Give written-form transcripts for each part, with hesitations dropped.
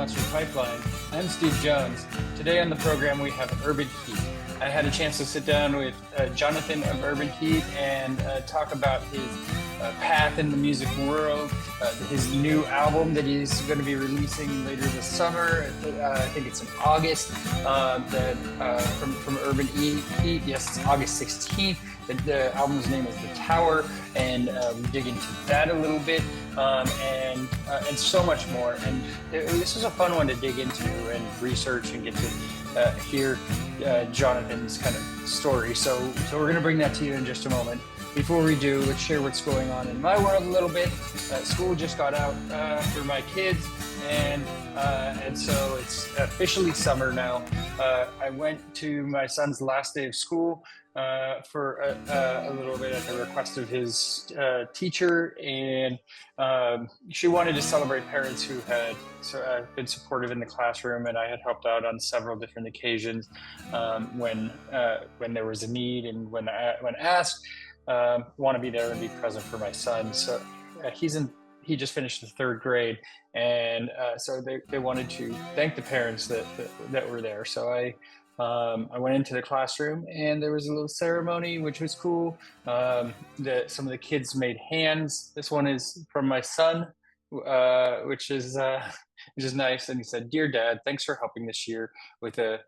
Monster Pipeline. I'm Steve Jones. Today on the program we have Urban Heat. I had a chance to sit down with Jonathan of Urban Heat and talk about his path in the music world, his new album that he's going to be releasing later this summer. I think it's in August. From Urban Heat. Yes, it's August 16th. The album's name is The Tower, and we dig into that a little bit, and so much more. And this was a fun one to dig into and research and get to hear Jonathan's kind of story. So we're going to bring that to you in just a moment. Before we do, let's share what's going on in my world a little bit. School just got out for my kids, and so it's officially summer now. I went to my son's last day of school for a little bit at the request of his teacher, and she wanted to celebrate parents who had been supportive in the classroom, and I had helped out on several different occasions when there was a need and when asked. Want to be there and be present for my son. So he just finished the third grade, and so they wanted to thank the parents that were there. So I went into the classroom, and there was a little ceremony, which was cool. Some of the kids made hands. This one is from my son, which is nice. And he said, "Dear Dad, thanks for helping this year with a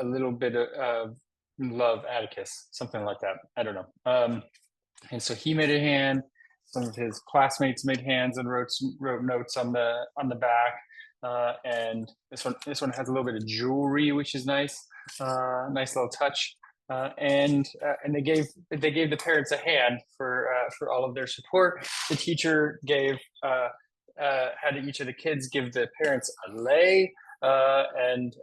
little bit of love, Atticus," something like that. I don't know. And so he made a hand. Some of his classmates made hands and wrote notes on the back. And this one has a little bit of jewelry, which is nice. Nice little touch. And they gave the parents a hand for all of their support. The teacher had each of the kids give the parents a lei, and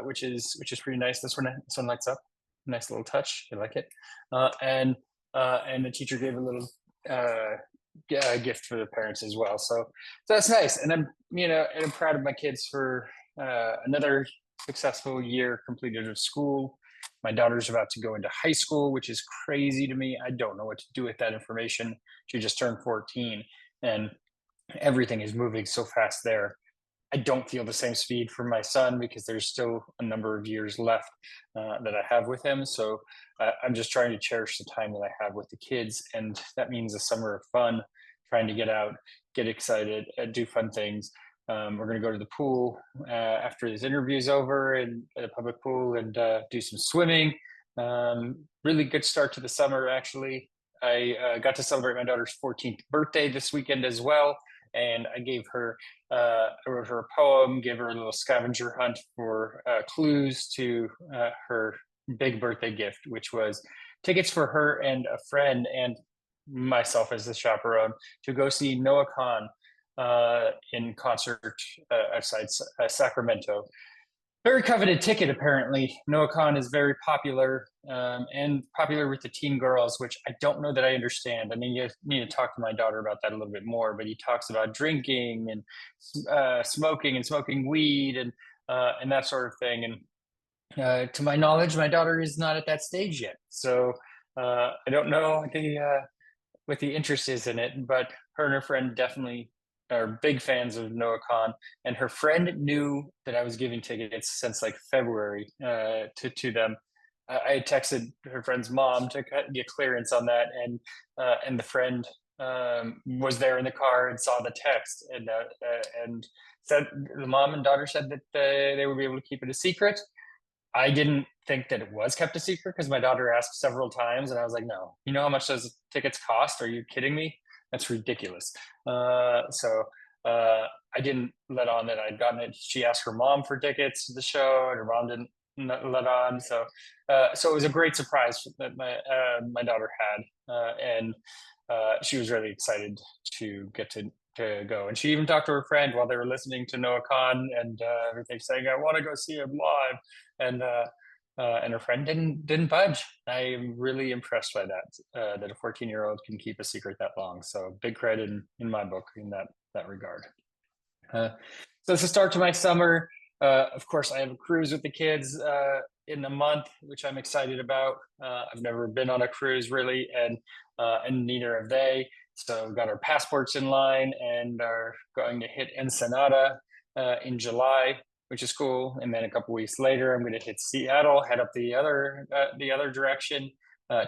which is pretty nice. This one lights up. Nice little touch. I like it. And the teacher gave a little gift for the parents as well. So that's nice. And I'm proud of my kids for another successful year completed of school. My daughter's about to go into high school, which is crazy to me. I don't know what to do with that information. She just turned 14, and everything is moving so fast there. I don't feel the same speed for my son because there's still a number of years left that I have with him. So I'm just trying to cherish the time that I have with the kids. And that means a summer of fun, trying to get out, get excited, do fun things. We're going to go to the pool after this interview is over, and a public pool, and do some swimming. Really good start to the summer, actually. I got to celebrate my daughter's 14th birthday this weekend as well. And I wrote her a poem, gave her a little scavenger hunt for clues to her big birthday gift, which was tickets for her and a friend and myself as the chaperone to go see Noah Kahan in concert outside Sacramento. Very coveted ticket, apparently. Noah Kahan is very popular, and popular with the teen girls, which I don't know that I understand. I mean, you need to talk to my daughter about that a little bit more, but he talks about drinking and smoking weed and that sort of thing. And to my knowledge, my daughter is not at that stage yet. So I don't know what the interest is in it, but her and her friend definitely are big fans of Noah Kahan, and her friend knew that I was giving tickets since like February to them. I texted her friend's mom to get clearance on that, and the friend was there in the car and saw the text, and said the mom and daughter said that they would be able to keep it a secret. I didn't think that it was kept a secret because my daughter asked several times, and I was like, "No, you know how much those tickets cost? Are you kidding me? That's ridiculous." So I didn't let on that I'd gotten it. She asked her mom for tickets to the show, and her mom didn't let on. So it was a great surprise that my daughter had, and she was really excited to get to go. And she even talked to her friend while they were listening to Noah Kahan and everything, saying, "I want to go see him live." And her friend didn't budge. I'm really impressed by that, that a 14-year-old can keep a secret that long. So big credit in my book in that regard. So it's a start to my summer. Of course, I have a cruise with the kids in a month, which I'm excited about. I've never been on a cruise really, and neither have they. So we've got our passports in line and are going to hit Ensenada in July, which is cool. And then a couple weeks later, I'm going to hit Seattle, head up the other direction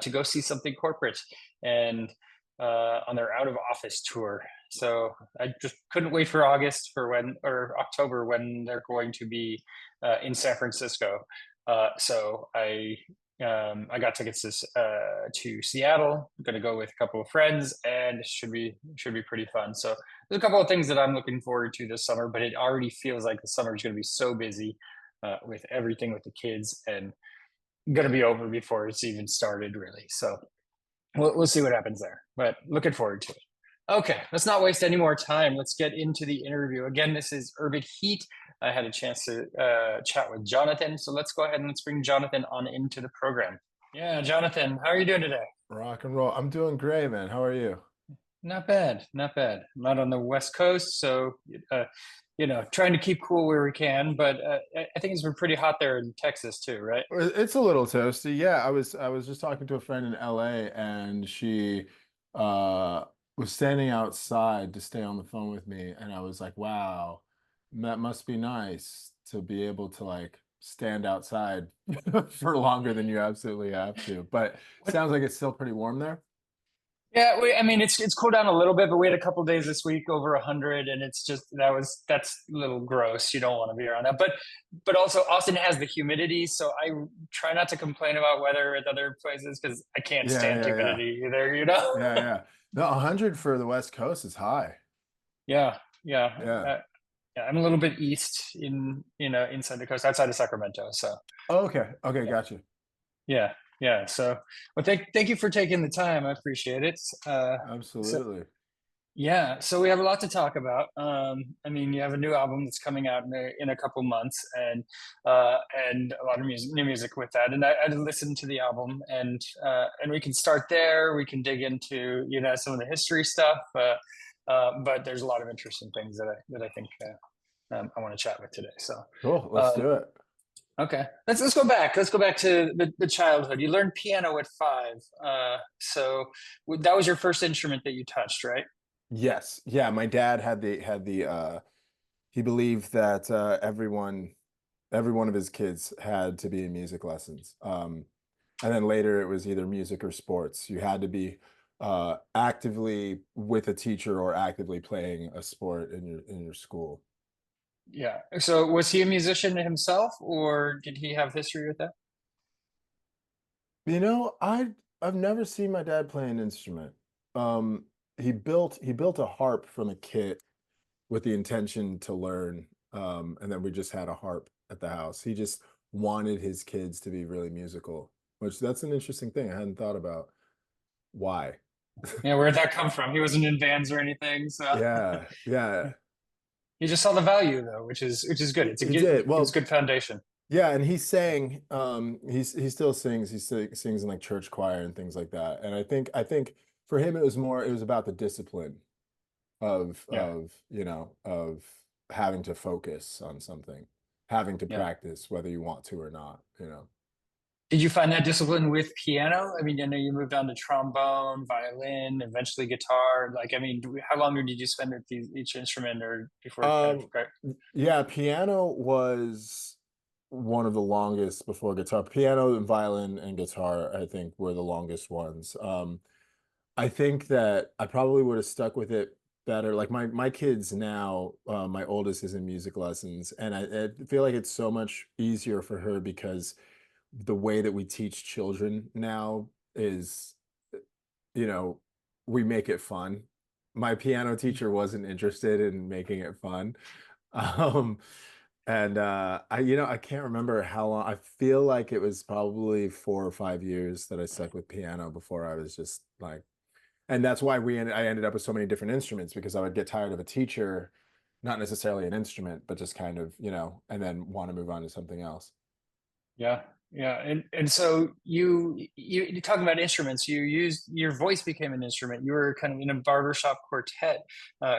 to go see something corporate and on their out of office tour. So I just couldn't wait for August for when or October when they're going to be in San Francisco. So I got tickets to Seattle. I'm going to go with a couple of friends, and it should be pretty fun. So there's a couple of things that I'm looking forward to this summer, but it already feels like the summer is going to be so busy with everything with the kids, and going to be over before it's even started, really. So we'll see what happens there, but looking forward to it. Okay, let's not waste any more time. Let's get into the interview. Again, this is Urban Heat. I had a chance to chat with Jonathan, so let's go ahead and let's bring Jonathan on into the program. Yeah, Jonathan, how are you doing today? Rock and roll. I'm doing great, man. How are you? Not bad, not bad. I'm not on the West Coast, so trying to keep cool where we can. But I think it's been pretty hot there in Texas too, right? It's a little toasty. Yeah, I was just talking to a friend in LA and she uh was standing outside to stay on the phone with me and I was like, "Wow, that must be nice to be able to like stand outside for longer than you absolutely have to." But sounds like it's still pretty warm there. Yeah, I mean, it's cooled down a little bit, but we had a couple of days this week over 100, and it's just that's a little gross. You don't want to be around that, but also Austin has the humidity, so I try not to complain about weather at other places because I can't Yeah, stand yeah, yeah. humidity either. You know? Yeah, yeah. No, 100 for the West Coast is high. Yeah, yeah, Yeah. yeah. I'm a little bit east in inside the coast, outside of Sacramento. So Okay. Okay, yeah, gotcha. yeah, yeah. So well, thank you for taking the time. I appreciate it. So Absolutely. Yeah, so we have a lot to talk about. I mean, you have a new album that's coming out in a couple months, and a lot of new music with that. And I listened to the album, and we can start there. We can dig into some of the history stuff, but there's a lot of interesting things that I think I want to chat with today. So, Cool. Let's um, do it. okay, let's go back. Let's go back to the childhood. You learned piano at 5, so that was your first instrument that you touched, right? Yes. Yeah, my dad had the he believed that every one of his kids had to be in music lessons. And then later it was either music or sports. You had to be actively with a teacher or actively playing a sport in your school. Yeah. So was he a musician himself, or did he have history with that? You know, I've never seen my dad play an instrument. Um, he built a harp from a kit with the intention to learn. And then we just had a harp at the house. He just wanted his kids to be really musical, which that's an interesting thing. I hadn't thought about why. Yeah, where'd that come from? He wasn't in bands or anything, so Yeah, yeah, he just saw the value though, which is good. It's a he good did. gives Well, good foundation. yeah, and he sang. He still sings. Sings in like church choir and things like that. And I think for him it was about the discipline Yeah, of having to focus on something, having to yeah. practice whether you want to or not. Did you find that discipline with piano? I mean, I know you moved on to trombone, violin, eventually guitar. Like, I mean, how long did you spend with each instrument, or before it kind of Um, yeah, piano was one of the longest before guitar. Piano and violin and guitar, I think, were the longest ones. I think that I probably would have stuck with it better. Like my kids now, my oldest is in music lessons, and I feel like it's so much easier for her because the way that we teach children now is, you know, we make it fun. My piano teacher wasn't interested in making it fun. Um, and I can't remember how long. I feel like it was probably 4 or 5 years that I stuck with piano before I was just like, and that's why I ended up with so many different instruments because I would get tired of a teacher, not necessarily an instrument, but just kind of, and then want to move on to something else. Yeah, yeah, and so you talking about instruments. You used your voice became an instrument. You were kind of in a barbershop quartet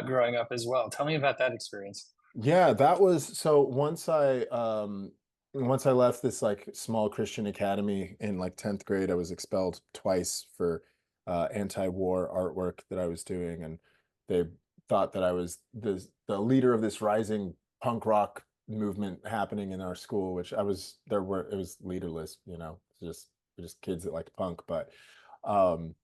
growing up as well. Tell me about that experience. Yeah, that was so once I left this like small Christian academy in like 10th grade, I was expelled twice for anti-war artwork that I was doing, and they thought that I was the leader of this rising punk rock movement happening in our school, which it was leaderless, just kids that liked punk. But um,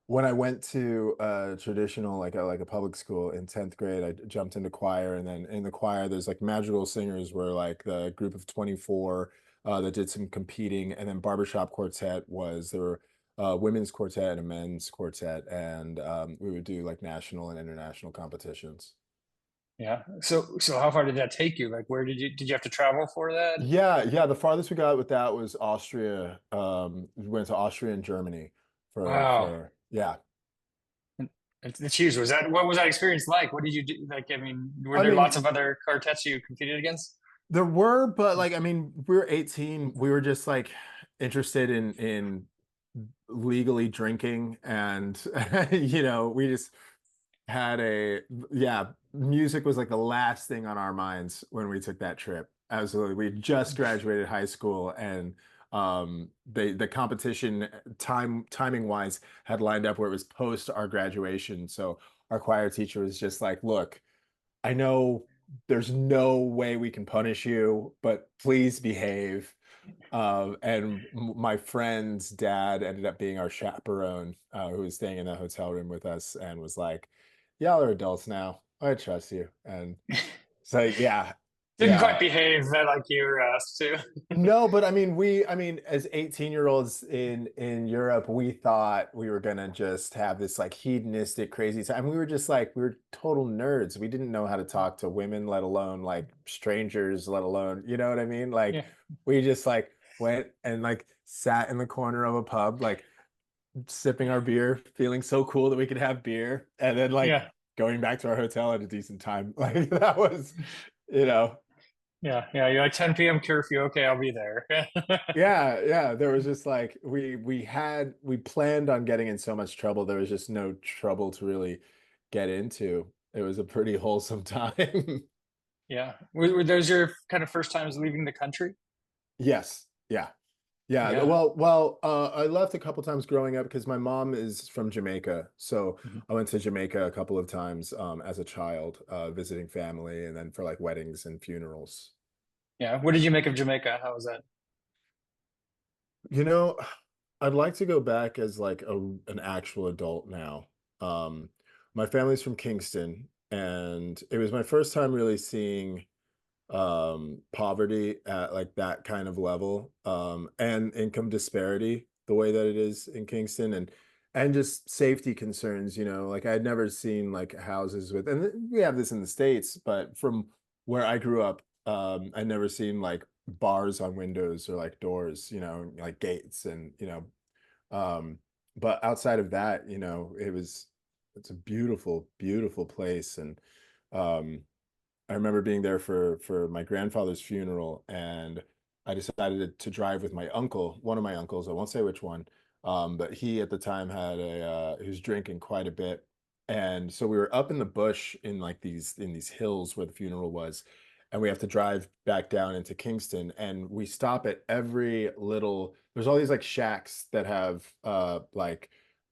when I went to a traditional, like a public school in 10th grade, I jumped into choir, and then in the choir, there's like Madrigal Singers, were like the group of 24 that did some competing, and then barbershop quartet was there were women's quartet and a men's quartet, and we would do like national and international competitions. Yeah. So how far did that take you? Like, where did you have to travel for that? Yeah, yeah. The farthest we got with that was Austria. We went to Austria and Germany Wow. yeah. It's huge. What was that experience like? What did you do? Like, I mean, were I there lots mean, of other quartets you competed against? there were, but like, I mean, we were 18. We were just like interested in legally drinking, and we just had yeah, music was like the last thing on our minds when we took that trip. Absolutely. We just graduated high school, and the competition timing wise had lined up where it was post our graduation. So our choir teacher was just like, look, I know there's no way we can punish you, but please behave. And my friend's dad ended up being our chaperone, who was staying in the hotel room with us, and was like, "Y'all are adults now. I trust you." And so, yeah, Didn't quite yeah. behave like you were asked to. No, but I mean, as 18-year-olds in Europe, we thought we were gonna just have this like hedonistic, crazy time. We were just like, we were total nerds. We didn't know how to talk to women, let alone like strangers, let alone, you know what I mean? Like, Yeah. we just like went and like sat in the corner of a pub, like sipping our beer, feeling so cool that we could have beer, and then like Yeah. going back to our hotel at a decent time. Like that was, you know. Yeah. Yeah. You're like 10 p.m. curfew. Okay, I'll be there. Yeah, yeah. There was just like we planned on getting in so much trouble. There was just no trouble to really get into. It was a pretty wholesome time. Yeah. Were those your kind of first times leaving the country? Yes. Yeah. Yeah. Yeah. I left a couple times growing up because my mom is from Jamaica. So Mhm. I went to Jamaica a couple of times as a child, visiting family, and then for like weddings and funerals. Yeah. What did you make of Jamaica? How was that? You know, I'd like to go back as like an actual adult now. Um, my family's from Kingston, and it was my first time really seeing poverty at like that kind of level, and income disparity the way that it is in Kingston, and just safety concerns, like I had never seen like houses with, and we have this in the States, but from where I grew up, I'd never seen like bars on windows or like doors, like gates, and um, but outside of that, it's a beautiful, beautiful place. And um I remember being there for my grandfather's funeral, and I decided to drive with my uncle, one of my uncles. I won't say which one, but he at the time he was drinking quite a bit, and so we were up in the bush in like these hills where the funeral was, and we have to drive back down into Kingston, and we stop at every little. There's all these like shacks that have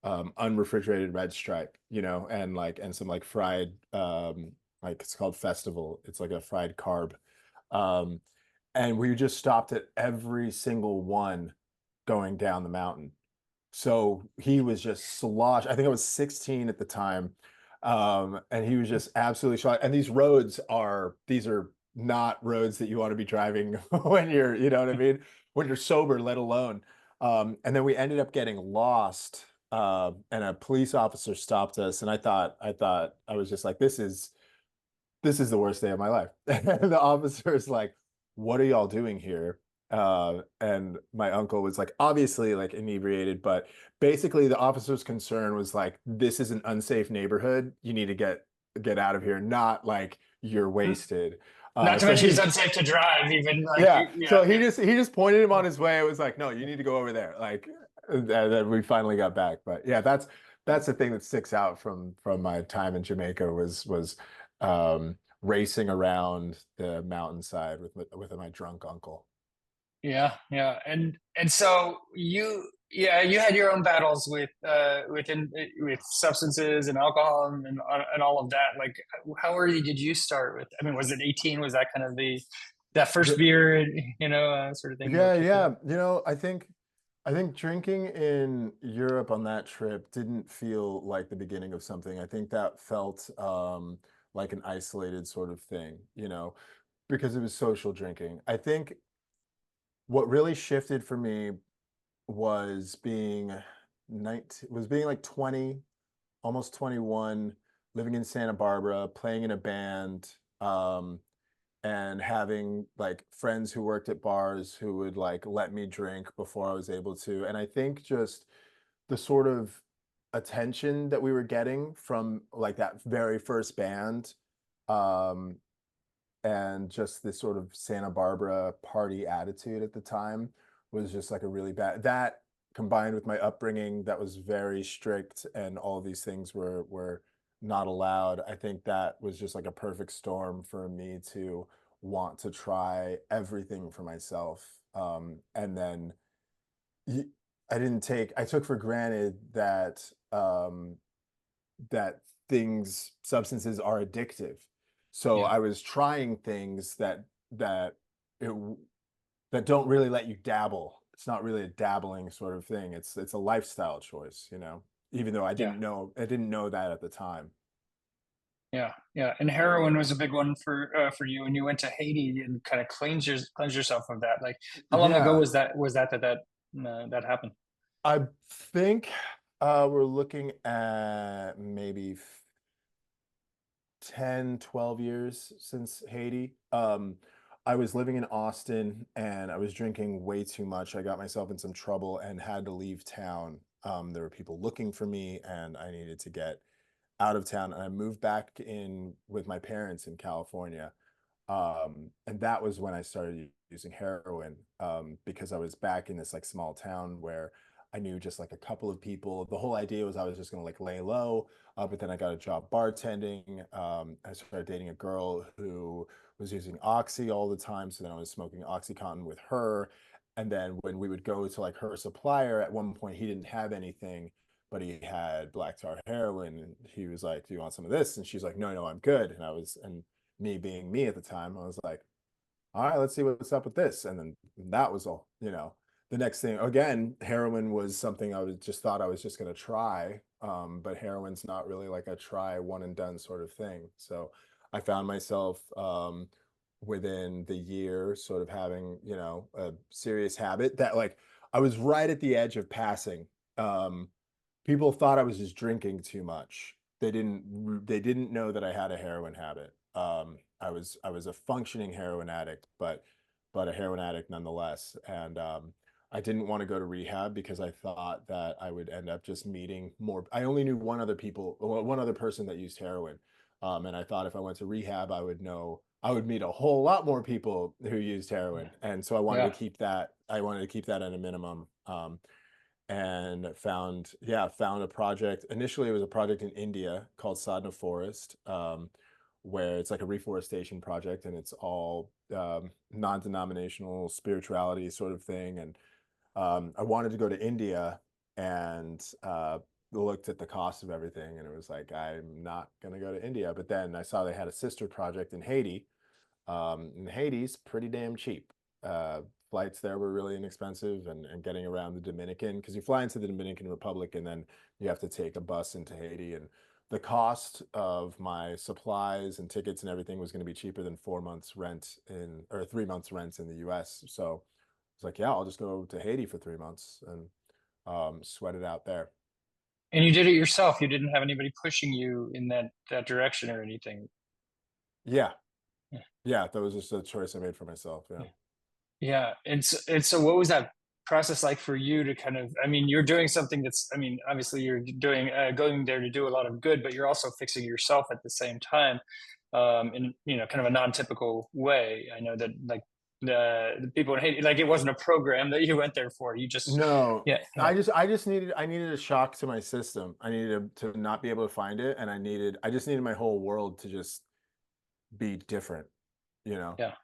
unrefrigerated red stripe, and some like fried like it's called Festival. It's like a fried carb. Um, and we just stopped at every single one going down the mountain. So he was just sloshed. I think I was 16 at the time. And he was just absolutely shot. And these are not roads that you want to be driving when you know what I mean? When you're sober, let alone. And then we ended up getting lost. And a police officer stopped us. And I thought I was just like, this is the worst day of my life. And the officer is like, what are y'all doing here? And my uncle was like, obviously like inebriated, but basically the officer's concern was like, this is an unsafe neighborhood. You need to get out of here, not like you're wasted. Not to So mention it's he unsafe to drive, even like yeah, yeah, so he yeah. just pointed him on his way. It was like, no, you need to go over there. Like, and then we finally got back. But yeah, that's the thing that sticks out from my time in Jamaica was racing around the mountainside with my drunk uncle. Yeah, yeah. And so Yeah, you had your own battles with substances and alcohol and all of that. Like, how early did you start with? I mean, was it 18? Was that kind of the that first beer, sort of thing that Yeah, kicked it yeah. off? I think drinking in Europe on that trip didn't feel like the beginning of something. I think that felt like an isolated sort of thing, because it was social drinking. I think what really shifted for me was being like 20, almost 21, living in Santa Barbara, playing in a band. And having like friends who worked at bars who would like let me drink before I was able to. And I think just the sort of attention that we were getting from like that very first band, um, and just this sort of Santa Barbara party attitude at the time was just like a really bad that combined with my upbringing that was very strict and all these things were not allowed. I think that was just like a perfect storm for me to want to try everything for myself. And then y- I took for granted that substances are addictive. So Yeah, I was trying things that it that don't really let you dabble. It's not really a dabbling sort of thing. It's a lifestyle choice, even though yeah, I didn't know that at the time. yeah. And heroin was a big one for you, and you went to Haiti and kind of cleanse yourself of that. Like, how long ago Yeah, that happened? I think we're looking at maybe 10, 12 years since Haiti. I was living in Austin and I was drinking way too much. I got myself in some trouble and had to leave town. There were people looking for me and I needed to get out of town. And I moved back in with my parents in California. And that was when I started using heroin, because I was back in this like small town where I knew just like a couple of people. The whole idea was I was just gonna like lay low, but then I got a job bartending. I started dating a girl who was using Oxy all the time, so then I was smoking OxyContin with her. And then when we would go to like her supplier, at one point he didn't have anything, but he had black tar heroin, and he was like, "Do you want some of this?" And she's like, "No, no, I'm good." And me being me at the time, I was like, all right, let's see what's up with this. And then that was all, the next thing again, heroin was something I was just thought I was just going to try. But heroin's not really like a try one and done sort of thing. So I found myself, within the year sort of having, a serious habit that like I was right at the edge of passing. Um, People thought I was just drinking too much. They didn't know that I had a heroin habit. I was a functioning heroin addict, but a heroin addict nonetheless. And I didn't want to go to rehab because I thought that I would end up just meeting more. I only knew one other person that used heroin, and I thought if I went to rehab, I would meet a whole lot more people who used heroin. And so I wanted to Yeah. keep that. I wanted to keep that at a minimum. And found a project. Initially, it was a project in India called Sadhana Forest, where it's like a reforestation project, and it's all non-denominational spirituality sort of thing. And I wanted to go to India and looked at the cost of everything, and it was like, I'm not going to go to India. But then I saw they had a sister project in Haiti, and Haiti's pretty damn cheap. Uh, Flights there were really inexpensive, and getting around the Dominican, because you fly into the Dominican Republic and then you have to take a bus into Haiti. And the cost of my supplies and tickets and everything was going to be cheaper than 4 months rent or 3 months rent in the US. So it's like, yeah, I'll just go to Haiti for 3 months and sweat it out there. And you did it yourself. You didn't have anybody pushing you in that direction or anything. Yeah. Yeah. Yeah. That was just a choice I made for myself. Yeah. Yeah. And so what was that process like for you to kind of, I mean, you're doing something that's, I mean, obviously you're doing, going there to do a lot of good, but you're also fixing yourself at the same time, in, kind of a non-typical way. I know that like the people in Haiti, like it wasn't a program that you went there for. You just, No, yeah, yeah, I needed a shock to my system. I needed to not be able to find it, and I just needed my whole world to just be different, you know. yeah,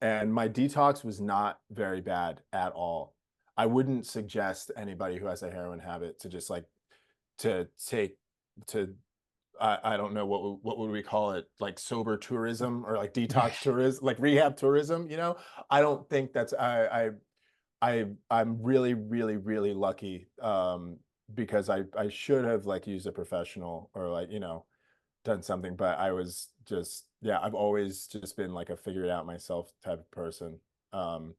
And my detox was not very bad at all. I wouldn't suggest anybody who has a heroin habit to just like to take to I don't know what would we call it, like sober tourism or like detox tourism, like rehab tourism, you know? I don't think that's I'm really, really, really lucky because I should have like used a professional or like, you know, done something, but I was just yeah, I've always just been like a figure it out myself type of person. Um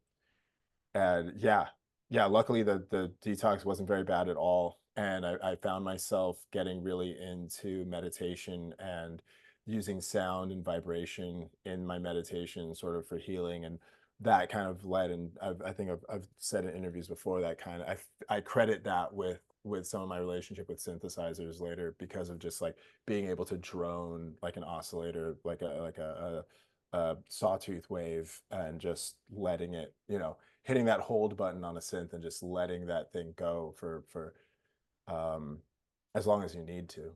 and yeah, yeah, luckily the detox wasn't very bad at all. And I found myself getting really into meditation and using sound and vibration in my meditation sort of for healing. And that kind of led, and I think I've said in interviews before that kind of I credit that with some of my relationship with synthesizers later because of just like being able to drone like an oscillator, like a sawtooth wave and just letting it, you know, hitting that hold button on a synth and just letting that thing go for um as long as you need to.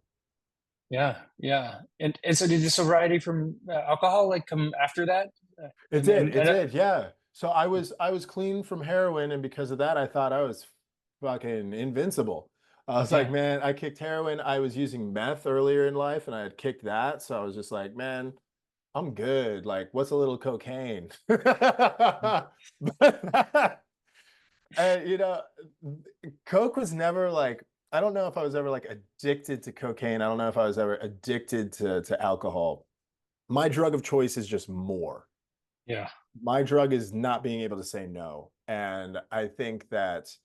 Yeah, yeah. And so did the sobriety from alcohol like come after that? It And did, and, it and did, yeah. So I was clean from heroin, and because of that, I thought I was fucking invincible. I was like, yeah, man, I kicked heroin. I was using meth earlier in life, and I had kicked that. So I was just like, man, I'm good. Like, what's a little cocaine? But and you know, Coke was never like I don't know if I was ever like addicted to cocaine. I don't know if I was ever addicted to alcohol. My drug of choice is just more. yeah, My drug is not being able to say no. And I think that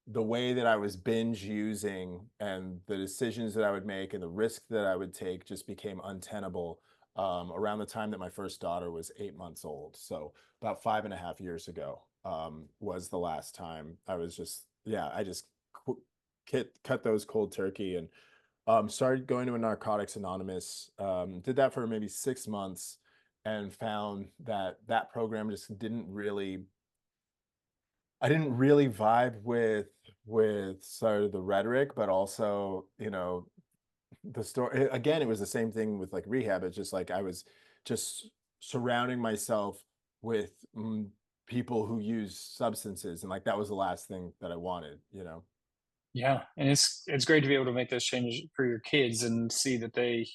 the way that I was binge using and the decisions that I would make and the risk that I would take just became untenable around the time that my first daughter was 8 months old. So about 5.5 years ago was the last time I was just, yeah, I just cut those cold turkey and started going to a Narcotics Anonymous. Did that for maybe 6 months and found that that program just didn't really I didn't really vibe with sort of the rhetoric, but also, you know, the story again, it was the same thing with like rehab. It's just like I was just surrounding myself with people who use substances, and like that was the last thing that I wanted, you know. yeah. And it's great to be able to make those changes for your kids and see that they,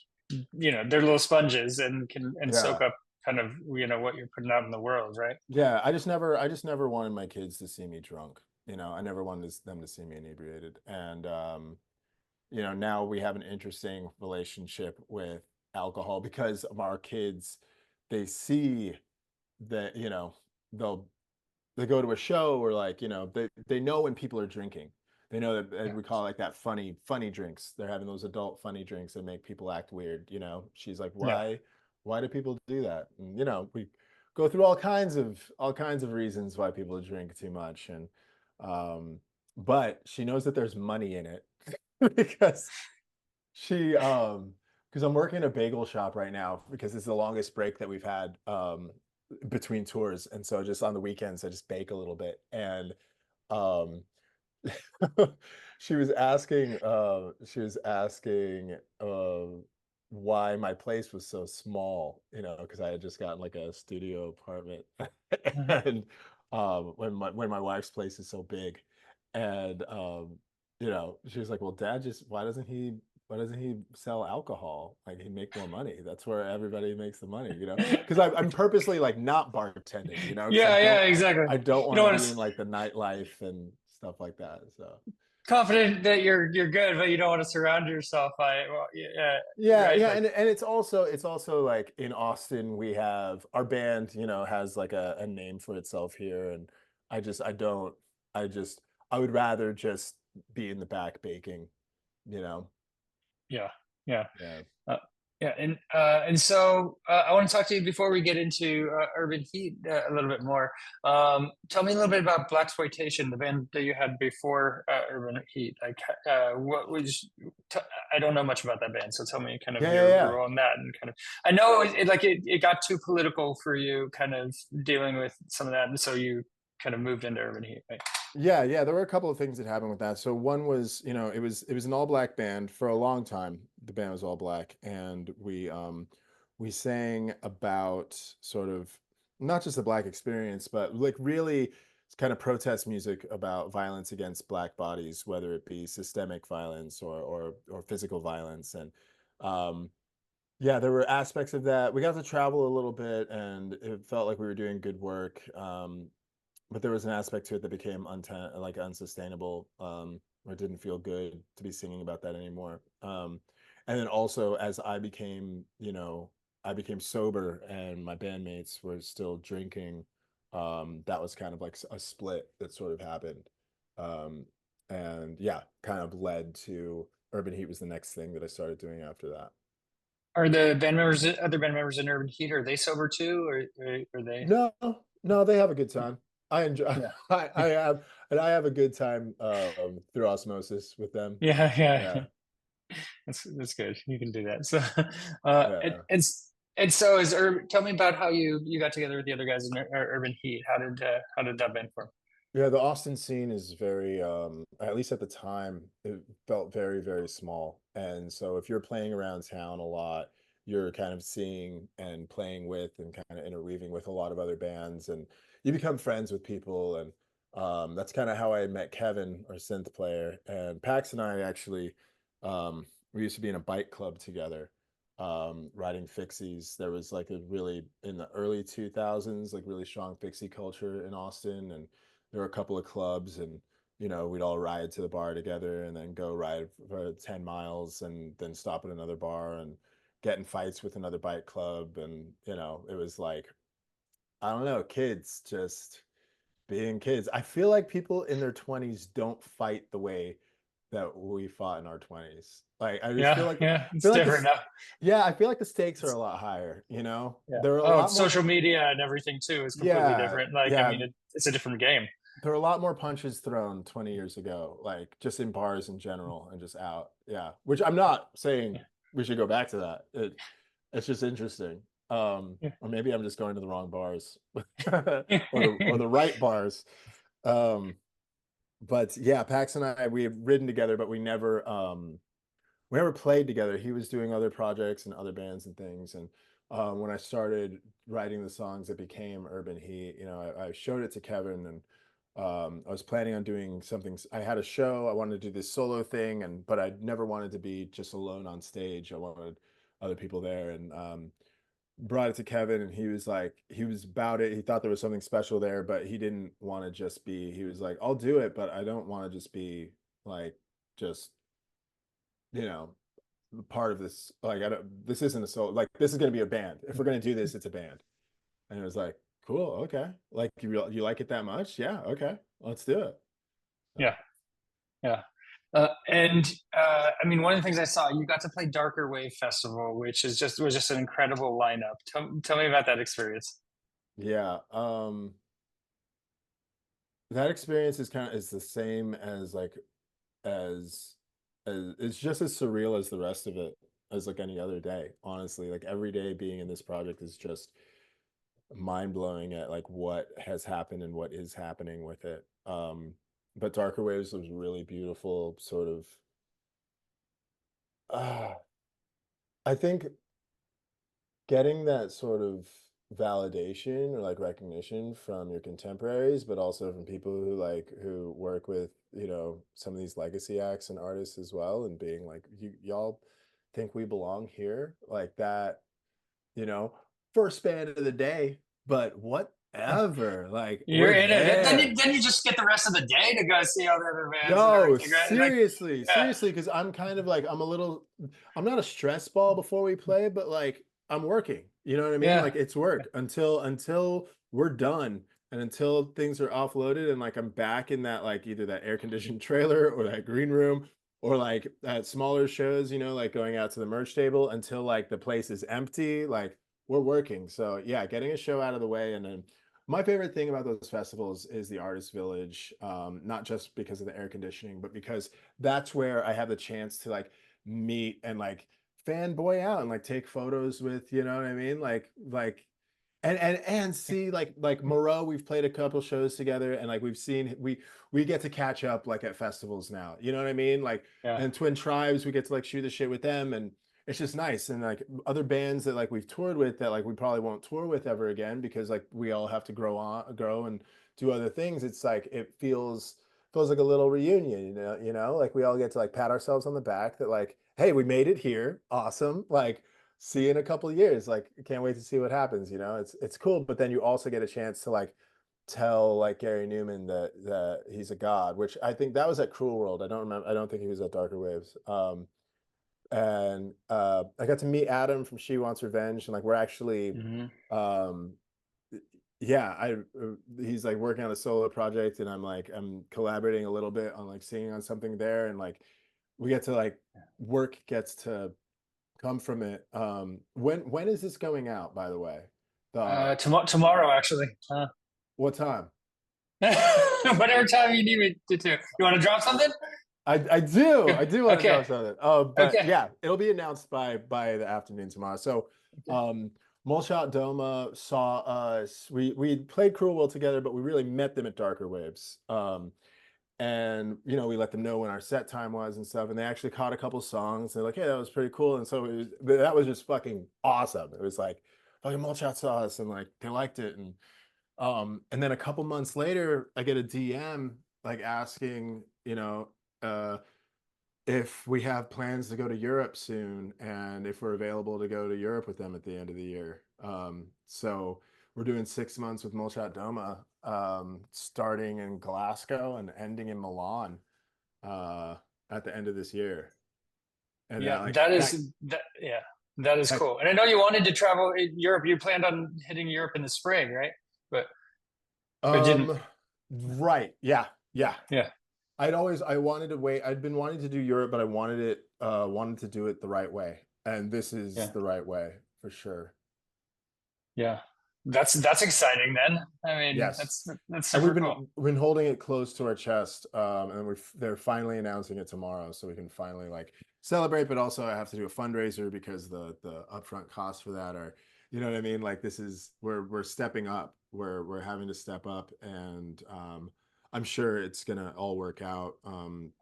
they're little sponges and can and soak Yeah. up kind of what you're putting out in the world, right? Yeah, I just never wanted my kids to see me drunk. You know, I never wanted them to see me inebriated. And you know, now we have an interesting relationship with alcohol because of our kids, they see that, you know, they'll they go to a show or like, you know, they know when people are drinking. They know that Yeah, we call it like that funny drinks. They're having those adult funny drinks that make people act weird, you know. She's like, yeah, why do people do that? And you know, we go through all kinds of reasons why people drink too much. And um, but she knows that there's money in it because she because I'm working a bagel shop right now because it's the longest break that we've had between tours. And so just on the weekends I just bake a little bit. And um she was asking why my place was so small, you know, because I had just gotten like a studio apartment. mhm. And when my wife's place is so big. And you know, she was like, well, dad, just why doesn't he sell alcohol? Like he'd make more money. That's where everybody makes the money, you know? Because I'm purposely like not bartending, you know, because Yeah, yeah, exactly. I don't You want don't to want be to in like the nightlife and stuff like that. So confident that you're good, but you don't want to surround yourself by well, yeah, yeah, right, yeah, like and it's also like in Austin we have our band, you know, has like a name for itself here, and I don't I just I would rather just be in the back baking, you know. yeah, yeah. Yeah. Uh, yeah, and so I want to talk to you before we get into Urban Heat a little bit more. Tell me a little bit about BLXPLTN, the band that you had before Urban Heat. Like, what was? T- I don't know much about that band, so tell me kind of Yeah, yeah, your yeah. role in that and kind of. I know it got too political for you, kind of dealing with some of that, and so you kind of moved into Urban Heat, right? Yeah, yeah, there were a couple of things that happened with that. So one was, you know, it was an all black band for a long time. The band was all black, and we sang about sort of not just the black experience, but like really kind of protest music about violence against Black bodies, whether it be systemic violence or physical violence. And yeah, there were aspects of that. We got to travel a little bit, and it felt like we were doing good work. But there was an aspect to it that became like unsustainable, or it didn't feel good to be singing about that anymore. And then also as I became, I became sober and my bandmates were still drinking, that was kind of like a split that sort of happened. Um, and yeah, kind of led to Urban Heat was the next thing that I started doing after that. Are the band members, other band members in Urban Heat, are they sober too, or are they? No, no, they have a good time. I enjoy, Yeah, I have, and I have a good time through osmosis with them. yeah, yeah. Yeah, That's good. You can do that. So, yeah. and so is Urban. Tell me about how you got together with the other guys in Urban Heat. How did that band form? Yeah, the Austin scene is very, at least at the time, it felt very, very small. And so if you're playing around town a lot, you're kind of seeing and playing with and kind of interweaving with a lot of other bands, and you become friends with people. And that's kind of how I met Kevin, our synth player. And Pax and I actually, we used to be in a bike club together, riding fixies. There was like a really, in the early 2000s, like really strong fixie culture in Austin. And there were a couple of clubs, and we'd all ride to the bar together and then go ride for 10 miles and then stop at another bar and get in fights with another bike club. And it was like, I don't know, kids just being kids. I feel like people in their 20s don't fight the way that we fought in our 20s. Like I just Yeah, yeah. It's feel like different this. now. Yeah, I feel like the stakes are It's, a lot higher. yeah. There are a Oh, lot more. social media and everything too is completely Yeah, different. Like, I yeah, mean, it's a different game. there were a lot more punches thrown 20 years ago, like just in bars in general and just out. Yeah. Which I'm not saying Yeah. we should go back to that. It's just interesting. Yeah. Or maybe I'm just going to the wrong bars or the right bars. Um, but yeah, Pax and I, we have ridden together, but we never played together. He was doing other projects and other bands and things. And when I started writing the songs that became Urban Heat, I showed it to Kevin, and I was planning on doing something. I had a show. I wanted to do this solo thing, but I never wanted to be just alone on stage. I wanted other people there, and brought it to Kevin, and he was about it. He thought there was something special there, but he didn't want to just be. He was like, "I'll do it, but I don't want to just be like just." You know, part of this. Like, I don't, this isn't a solo, like, this is going to be a band. If we're going to do this, it's a band. And it was like, cool. Okay. Like, you like it that much? Yeah. Okay. Let's do it. Yeah. Yeah. And I mean, one of the things I saw, you got to play Darker Wave Festival, which was just an incredible lineup. Tell me about that experience. Yeah. That experience is the same as like, as, it's just as surreal as the rest of it, as like any other day, honestly. Like every day being in this project is just mind blowing at like what has happened and what is happening with it. But Darker Waves was really beautiful, sort of. Uh, I think getting that sort of validation or like recognition from your contemporaries, but also from people who work with, some of these legacy acts and artists as well, and being like, y'all think we belong here? Like that, you know, first band of the day, but whatever. Like You're we're in it. there. Then you just get the rest of the day to go see all the other bands and No, everything, right? Like, seriously, yeah, seriously, because I'm kind of like I'm not a stress ball before we play, but like I'm working. You know what I mean? yeah, Like it's work until we're done and until things are offloaded and like I'm back in that like either that air conditioned trailer or that green room or like at smaller shows, like going out to the merch table until like the place is empty, like we're working. So yeah, getting a show out of the way. And then my favorite thing about those festivals is the artist village, not just because of the air conditioning, but because that's where I have the chance to like meet and like fanboy out and like take photos with, you know what I mean? And see like Moreau, we've played a couple shows together and like we get to catch up like at festivals now. You know what I mean? Like, yeah, and Twin Tribes, we get to like shoot the shit with them, and it's just nice. And like other bands that like we've toured with that like we probably won't tour with ever again because like we all have to grow and do other things, it's like it feels like a little reunion, like we all get to like pat ourselves on the back that like, hey, we made it here, awesome, like see you in a couple of years, like can't wait to see what happens, it's cool. But then you also get a chance to like tell like Gary Newman that he's a god, which I think that was at Cruel World. I don't think he was at Darker Waves. And I got to meet Adam from She Wants Revenge, and like we're actually Hmm. um yeah, he's like working on a solo project, and I'm collaborating a little bit on like singing on something there, and like we get to like work gets to come from it. When is this going out, by the way? The Tomorrow, actually. What time? Whatever time you need me to do. You want to drop something? I do want to Okay. drop something. But Okay. yeah, it'll be announced by the afternoon tomorrow. So, Okay. um, Molchat Doma saw us. We played Cruel Will together, but we really met them at Darker Waves. And we let them know when our set time was and stuff, and they actually caught a couple songs. They're like, "Hey, that was pretty cool," and so that was just fucking awesome. It was like fucking Molchat saw us, and like they liked it, and then a couple months later, I get a DM like asking, uh, if we have plans to go to Europe soon and if we're available to go to Europe with them at the end of the year. So we're doing 6 months with Molchat Doma, starting in Glasgow and ending in Milan uh, at the end of this year. And Yeah, like that that, is that. Yeah, that is that cool. And I know you wanted to travel in Europe. You planned on hitting Europe in the spring, right? But didn't. um, right, yeah, yeah. Yeah. I wanted to wait. I'd been wanting to do Europe, but I wanted to do it the right way. And this is Yeah. the right way for sure. Yeah. That's exciting then. I mean, Yes. that's And we've super cool. been holding it close to our chest, and they're finally announcing it tomorrow, so we can finally like celebrate. But also, I have to do a fundraiser because the upfront costs for that are, you know what I mean. Like this is we're stepping up. We're having to step up, and I'm sure it's gonna all work out.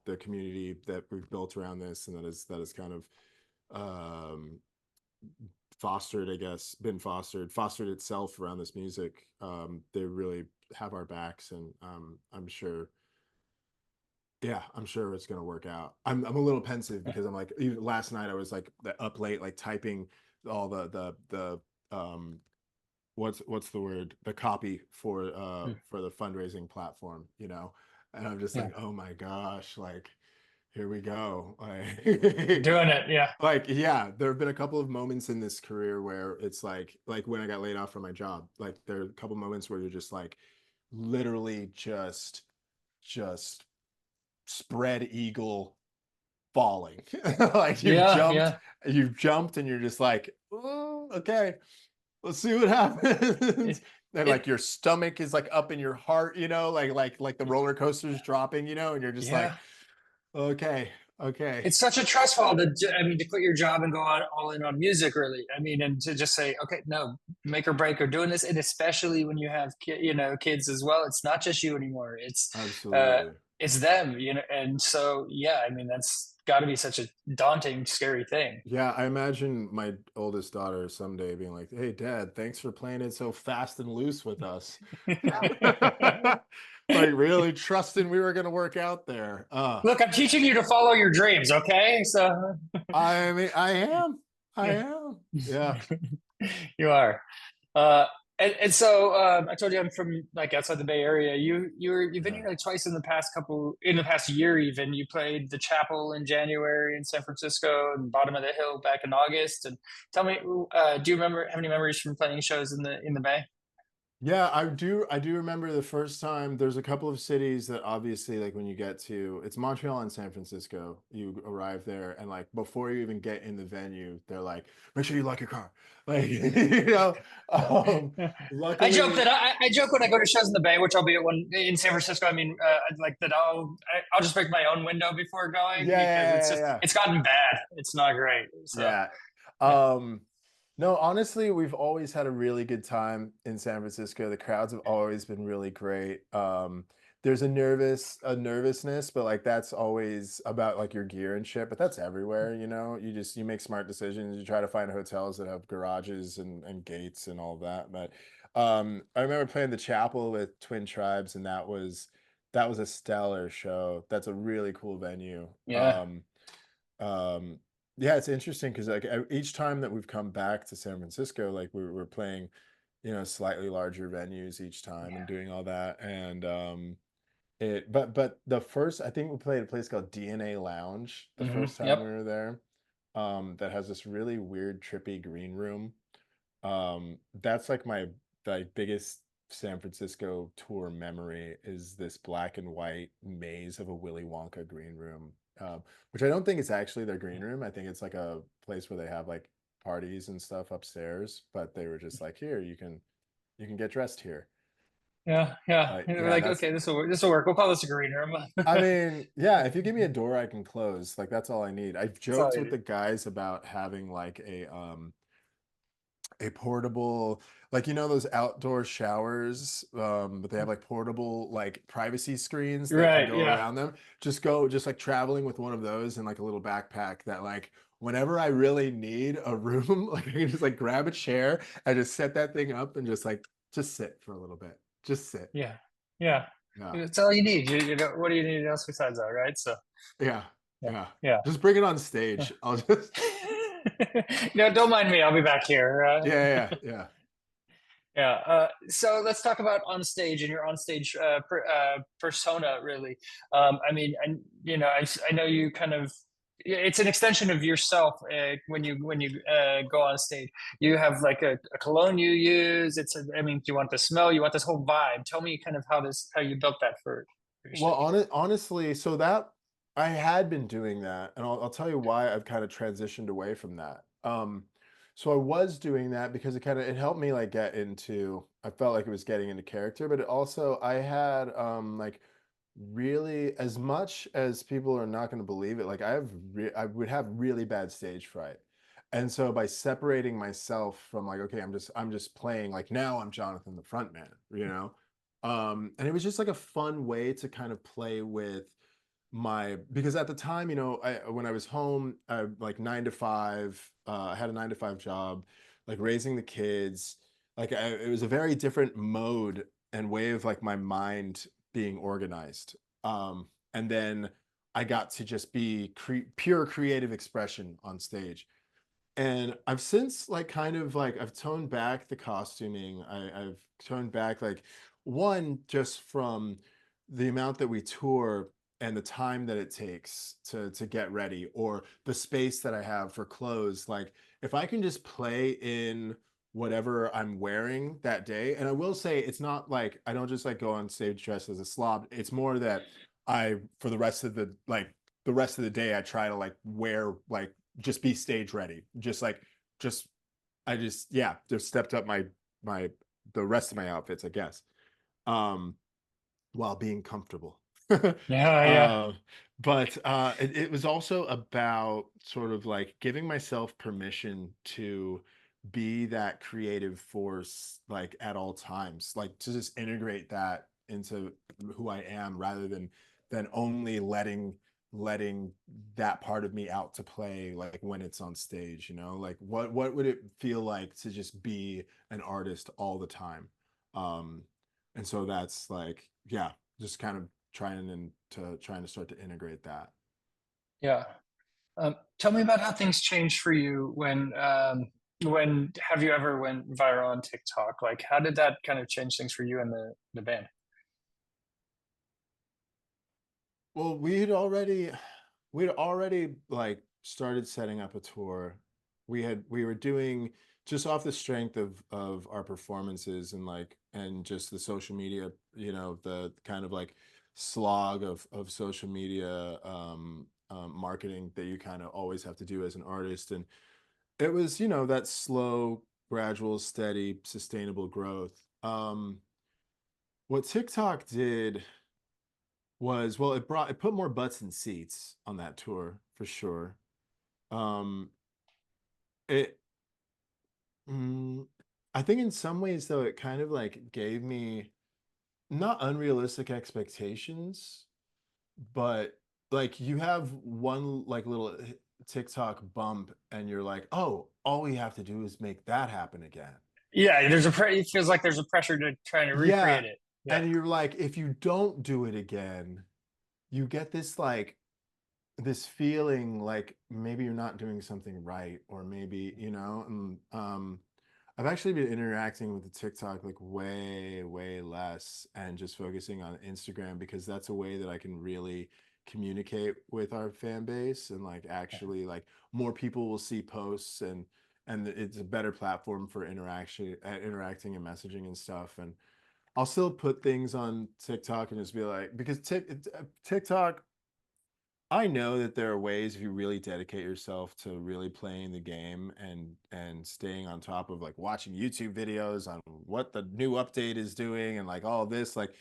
The community that we've built around this, and that is kind of um, fostered, I guess, been fostered itself around this music. They really have our backs, and I'm sure, yeah, I'm sure it's gonna work out. I'm a little pensive Yeah. because I'm like, even last night I was like up late, like typing all the what's the word, the copy Mm. for the fundraising platform, and I'm just Yeah. like, oh my gosh, like here we go. Like, Doing it. Yeah. yeah, there have been a couple of moments in this career where it's like when I got laid off from my job, like there are a couple moments where you're just like literally just spread eagle falling. Like Yeah. Yeah. you've jumped and you're just like, oh, okay, let's see what happens. It, And like it, your stomach is like up in your heart, like the roller coaster's dropping, and you're just like, yeah. okay, okay. It's such a trust fall I mean, to quit your job and go all in on music, really. I mean, and to just say, okay, no, make or break or doing this. And especially when you have, kids as well, it's not just you anymore. Uh, Absolutely. it's them, And so, yeah, I mean, that's got to be such a daunting, scary thing. Yeah, I imagine my oldest daughter someday being like, "Hey, Dad, thanks for playing it so fast and loose with us." Like really trusting we were going to work out there. Look, I'm teaching you to follow your dreams, okay? So I mean, I am. I am. Yeah. you are. Uh, and so I told you I'm from like outside the Bay Area. You've been Yeah. here like twice in the past year even. You played the Chapel in January in San Francisco and Bottom of the Hill back in August. And tell me, do you remember have any memories from playing shows in the Bay? Yeah, I do remember the first time. There's a couple of cities that obviously like when you get to, it's Montreal and San Francisco, you arrive there and like before you even get in the venue, they're like, make sure you lock your car. Like, luckily, I joke when I go to shows in the Bay, which I'll be at one in San Francisco. I mean, like that I'll just break my own window before going yeah, because yeah, yeah, yeah. it's gotten bad. It's not great. So Yeah. yeah, Um, no, honestly, we've always had a really good time in San Francisco. The crowds have always been really great. There's a nervousness, but like that's always about like your gear and shit, but that's everywhere, you make smart decisions. You try to find hotels that have garages and gates and all of that. But I remember playing the chapel with Twin Tribes, and that was a stellar show. That's a really cool venue. Yeah. Um, yeah, it's interesting because like each time that we've come back to San Francisco, like we're playing, you know, slightly larger venues each time and doing all that. And but the first, I think we played a place called DNA Lounge the first time we Yep. were there. That has this really weird, trippy green room. That's like my biggest San Francisco tour memory is this black and white maze of a Willy Wonka green room, which I don't think it's actually their green room. I think it's like a place where they have like parties and stuff upstairs, but they were just like, here, you can get dressed here. Yeah. Yeah. You're Yeah, like, that's okay, this will work. We'll call this a green room. I mean, yeah, if you give me a door I can close, like that's all I need. I've That's all joked you with need. the guys about having like a portable, like you know those outdoor showers, but they have like portable like privacy screens that can Right. go Yeah. around them. Just like traveling with one of those in like a little backpack that like whenever I really need a room, like I can just like grab a chair and just set that thing up and just sit for a little bit. Just sit. Yeah. Yeah. Yeah. It's all you need. You know, what do you need else besides that, right? So, Yeah. yeah. Yeah. Yeah. Just bring it on stage. I'll just No, don't mind me. I'll be back here. yeah. Yeah. So let's talk about on stage and your on stage persona, really. I mean, and you know, I know you kind of. It's an extension of yourself when you go on stage. You have like a cologne you use. I mean, you want the smell. You want this whole vibe. Tell me kind of how you built that for your Well, stage. honestly, so that I had been doing that, and I'll tell you why I've kind of transitioned away from that. So I was doing that because it helped me like get into, I felt like it was getting into character, but it also I had like really, as much as people are not going to believe it, like I would have really bad stage fright. And so by separating myself from like, okay, I'm just playing like now I'm Jonathan the front man, you know? And it was just like a fun way to kind of play with my, because at the time, you know, when I was home, like 9 to 5, I had a 9 to 5 job, like raising the kids, it was a very different mode and way of like my mind being organized. And then I got to just be pure creative expression on stage. And I've since like kind of like I've toned back the costuming. I've toned back like one just from the amount that we tour and the time that it takes to get ready or the space that I have for clothes. Like if I can just play in whatever I'm wearing that day. And I will say it's not like I don't just like go on stage dressed as a slob. It's more that I for the rest of the day I try to like wear like just be stage ready. Just I just yeah, just stepped up my the rest of my outfits, I guess. Um while being comfortable. Yeah, yeah, uh, but it was also about sort of like giving myself permission to be that creative force like at all times, like to just integrate that into who I am rather than only letting that part of me out to play like when it's on stage, you know, like what would it feel like to just be an artist all the time? um and so that's like yeah, just kind of trying to start to integrate that. yeah. Tell me about how things changed for you when have you ever went viral on TikTok? Like, how did that kind of change things for you and the band? Well, we'd already like started setting up a tour. We were doing just off the strength of our performances and like and just the social media, you know, the kind of like slog of social media marketing that you kind of always have to do as an artist. And it was, you know, that slow, gradual, steady, sustainable growth. What TikTok did was, well, it put more butts in seats on that tour for sure. Um, it, mm, I think in some ways though, it kind of like gave me not unrealistic expectations, but like you have one like little TikTok bump and you're like, oh, all we have to do is make that happen again. Yeah, it feels like there's a pressure to try to Yeah. recreate it. Yeah. And you're like, if you don't do it again, you get this like this feeling like maybe you're not doing something right, or maybe, and I've actually been interacting with the TikTok like way, way less and just focusing on Instagram because that's a way that I can really communicate with our fan base and like actually like more people will see posts and it's a better platform for interacting and messaging and stuff. And I'll still put things on TikTok and just be like, because TikTok, I know that there are ways if you really dedicate yourself to really playing the game and staying on top of like watching YouTube videos on what the new update is doing and like all this, like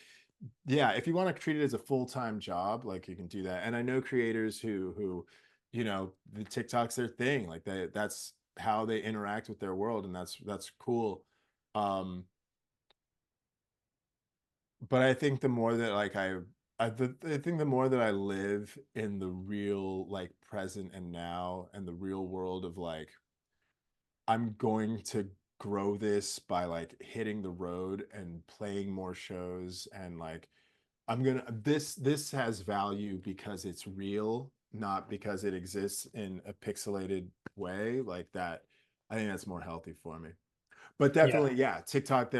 yeah, if you want to treat it as a full-time job, like you can do that. And I know creators who the TikTok's their thing, like that's how they interact with their world, and that's cool. Um but I think the more that like I think the more that I live in the real like present and now and the real world of like I'm going to grow this by like hitting the road and playing more shows and like I'm gonna this has value because it's real, not because it exists in a pixelated way like that. I think that's more healthy for me. But Yeah. definitely, yeah, TikTok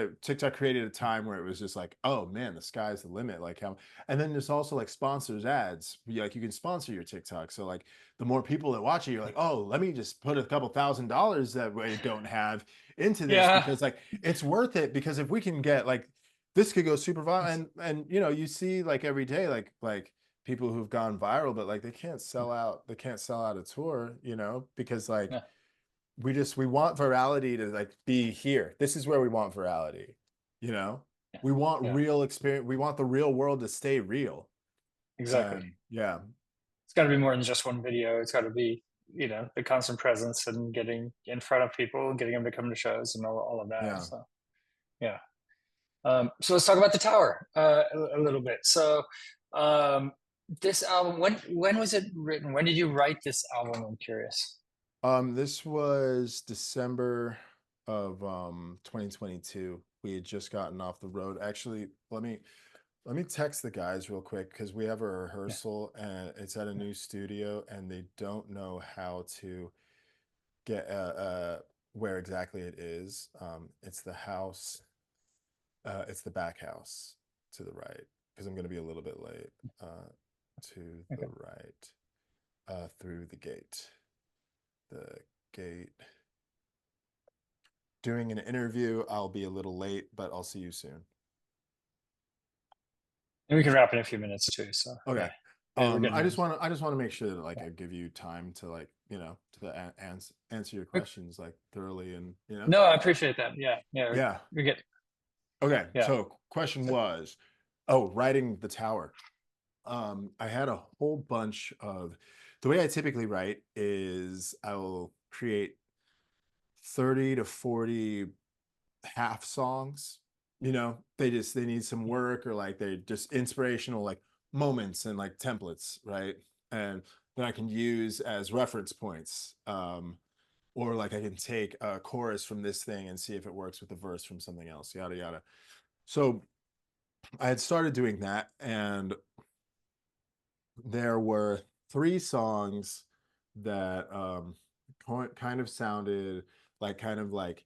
created a time where it was just like, oh man, the sky's the limit. Like how, and then there's also like sponsors ads. Like you can sponsor your TikTok. So like the more people that watch it, you're like, oh, let me just put a couple $1,000 that we don't have into this Yeah. because like it's worth it. Because if we can get like this could go super viral, and you see like every day like people who've gone viral, but like they can't sell out a tour, because like Yeah. we want virality to like be here. This is where we want virality. You know, Yeah. we want Yeah. real experience. We want the real world to stay real. Exactly. And yeah, It's got to be more than just one video. It's got to be, the constant presence and getting in front of people and getting them to come to shows and all of that. yeah. So, yeah. So let's talk about the Tower a little bit. So, um, this album, when was it written? When did you write this album? I'm curious. This was December of 2022. We had just gotten off the road. Actually, let me text the guys real quick because we have a Yeah. rehearsal and it's at a new studio and they don't know how to get where exactly it is. It's the house. It's the back house to the right because I'm going to be a little bit late. To the Okay. right, through the gate. The gate. Doing an interview. I'll be a little late, but I'll see you soon. And we can wrap in a few minutes too. So, Okay. yeah. Yeah, we're getting there. I just want to make sure that like Yeah. I give you time to like answer your questions like thoroughly and No, I appreciate that. Yeah. Yeah. yeah. We get, Okay. yeah. So question was, oh, writing the tower. I had a whole bunch of the way I typically write is I will create 30 to 40 half songs. They need some work or like they're just inspirational like moments and like templates, right? And then I can use as reference points. Or like I can take a chorus from this thing and see if it works with the verse from something else, yada yada. So I had started doing that, and there were three songs that kind of sounded like kind of like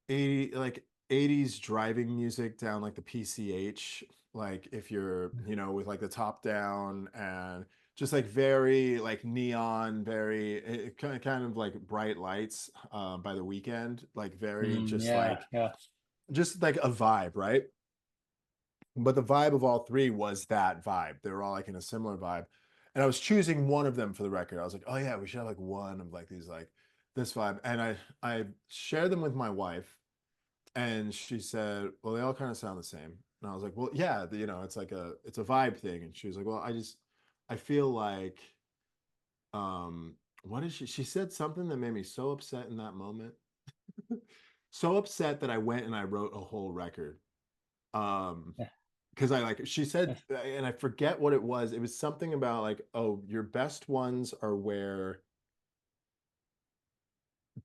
80s driving music down like the PCH, like if you're with like the top down and just like very like neon, very kind of like bright lights by the weekend, like very Yeah. Yeah. just like a vibe, right? But the vibe of all three was that vibe. They were all like in a similar vibe. And I was choosing one of them for the record. I was like, oh yeah, we should have like one of like these like this vibe. And I shared them with my wife and she said, well, they all kind of sound the same. And I was like, well, yeah, it's a vibe thing. And she was like, well, I feel like what is she said something that made me so upset in that moment. So upset that I went and I wrote a whole record. Um Yeah. because I like she said and I forget what it was. It was something about like, oh, your best ones are where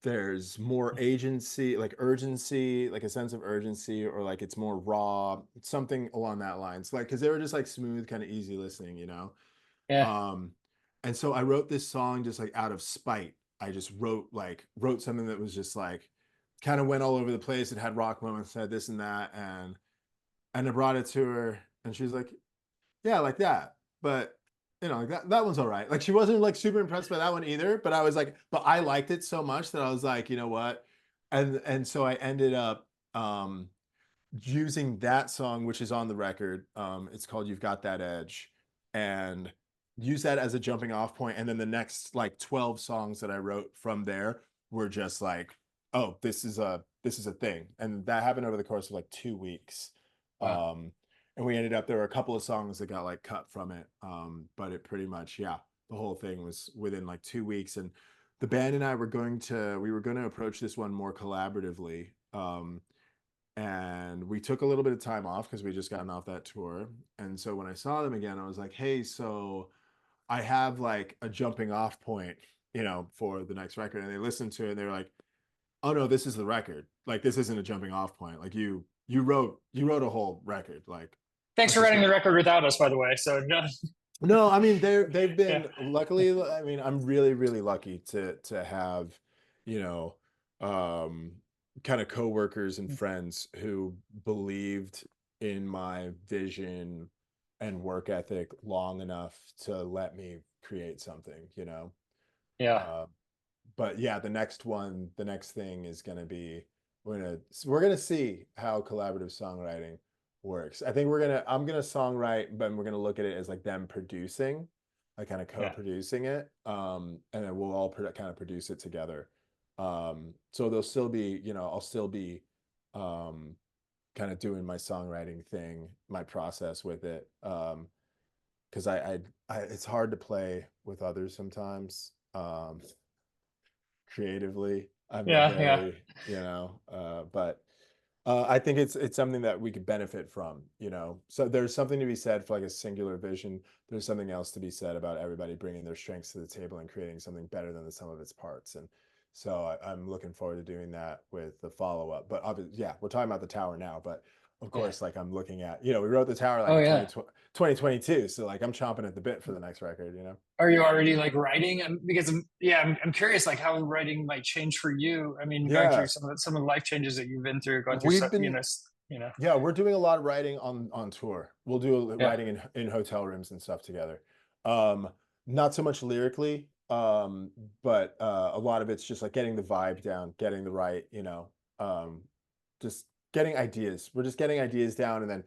there's more agency, like urgency, like a sense of urgency, or like it's more raw, something along that lines. Like, because they were just like smooth, kind of easy listening, you know. Yeah. Um, and so I wrote this song just like out of spite. I just wrote something that was just like kind of went all over the place. It had rock moments, had this and that, and I brought it to her, and she was like, "Yeah, like that." But like that one's all right. Like she wasn't like super impressed by that one either. But I was like, but I liked it so much that I was like, you know what? And so I ended up using that song, which is on the record. It's called "You've Got That Edge," and use that as a jumping off point. And then the next like 12 songs that I wrote from there were just like, oh, this is a thing. And that happened over the course of like 2 weeks. Wow. And we ended up, there were a couple of songs that got like cut from it. But it pretty much, yeah, the whole thing was within like 2 weeks. And the band and I we were going to approach this one more collaboratively. And we took a little bit of time off because we just gotten off that tour. And so when I saw them again, I was like, hey, so I have like a jumping off point, for the next record. And they listened to it and they were like, oh no, this is the record. Like this isn't a jumping off point. Like you wrote a whole record. Like Thanks let's for just writing go. the record without us, by the way. So no, No, I mean they've yeah, been luckily, I mean, I'm really, really lucky to have, you know, um kind of coworkers and friends who believed in my vision and work ethic long enough to let me create something. yeah, Uh, but yeah, the next thing is gonna be we're gonna see how collaborative songwriting works. I think I'm gonna songwrite, but we're gonna look at it as like them producing, like kind of yeah, co-producing it, and then we'll all kind of produce it together. So there'll still be, I'll still be, um, kind of doing my songwriting thing, my process with it, because it's hard to play with others sometimes. Creatively. I'm a yeah, yeah, very, but I think it's something that we could benefit from. So there's something to be said for like a singular vision. There's something else to be said about everybody bringing their strengths to the table and creating something better than the sum of its parts. And so I'm looking forward to doing that with the follow up. But obviously, yeah, we're talking about the tower now, but of yeah. course, like I'm looking at, we wrote the tower like Oh in yeah. 2022. So like I'm chomping at the bit for the next record. Are you already like writing? Because I'm curious like how writing might change for you. I mean, going through Yeah, some of the life changes that you've been through, going through we've some, been you know, Yeah, we're doing a lot of writing on tour. We'll do yeah, writing in hotel rooms and stuff together. Um, Not so much lyrically, but a lot of it's just like getting the vibe down, getting the right, um, just getting ideas. We're just getting ideas down, and then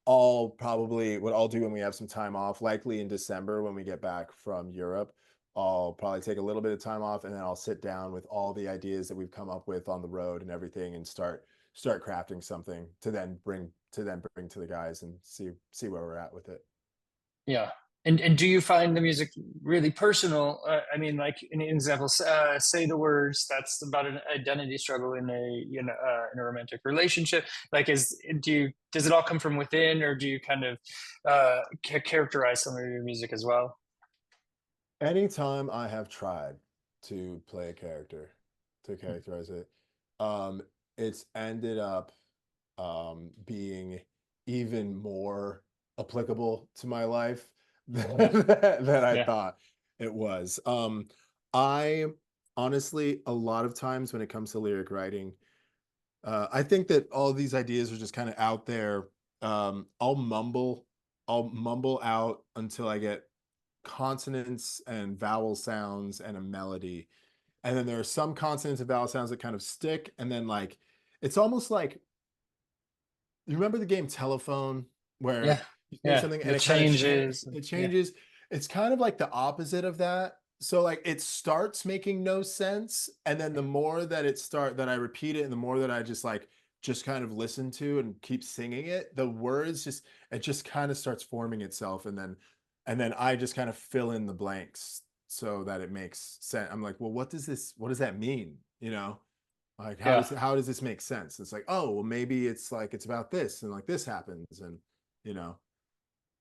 what I'll do when we have some time off, likely in December when we get back from Europe, I'll probably take a little bit of time off, and then I'll sit down with all the ideas that we've come up with on the road and everything, and start crafting something to then bring to the guys and see where we're at with it. yeah. And do you find the music really personal? I mean, like an example, say the words. That's about an identity struggle in a romantic relationship. Like, does it all come from within, or do you kind of characterize some of your music as well? Anytime I have tried to play a character, to characterize it, um, it's ended up being even more applicable to my life than I Yeah, thought it was. I honestly, a lot of times when it comes to lyric writing, I think that all these ideas are just kind of out there. I'll mumble out until I get consonants and vowel sounds and a melody. And then there are some consonants and vowel sounds that kind of stick. And then like it's almost like, you remember the game Telephone yeah, where you say yeah. something and The it kind of changes. it Yeah, changes. It's kind of like the opposite of that. So like it starts making no sense, and then the more that I repeat it, and the more that I just kind of listen to and keep singing it, the words just kind of starts forming itself, and then I just kind of fill in the blanks so that it makes sense. I'm like, well, what does that mean? Like yeah, how does this make sense? It's like, oh well, maybe it's about this, and like this happens, and you know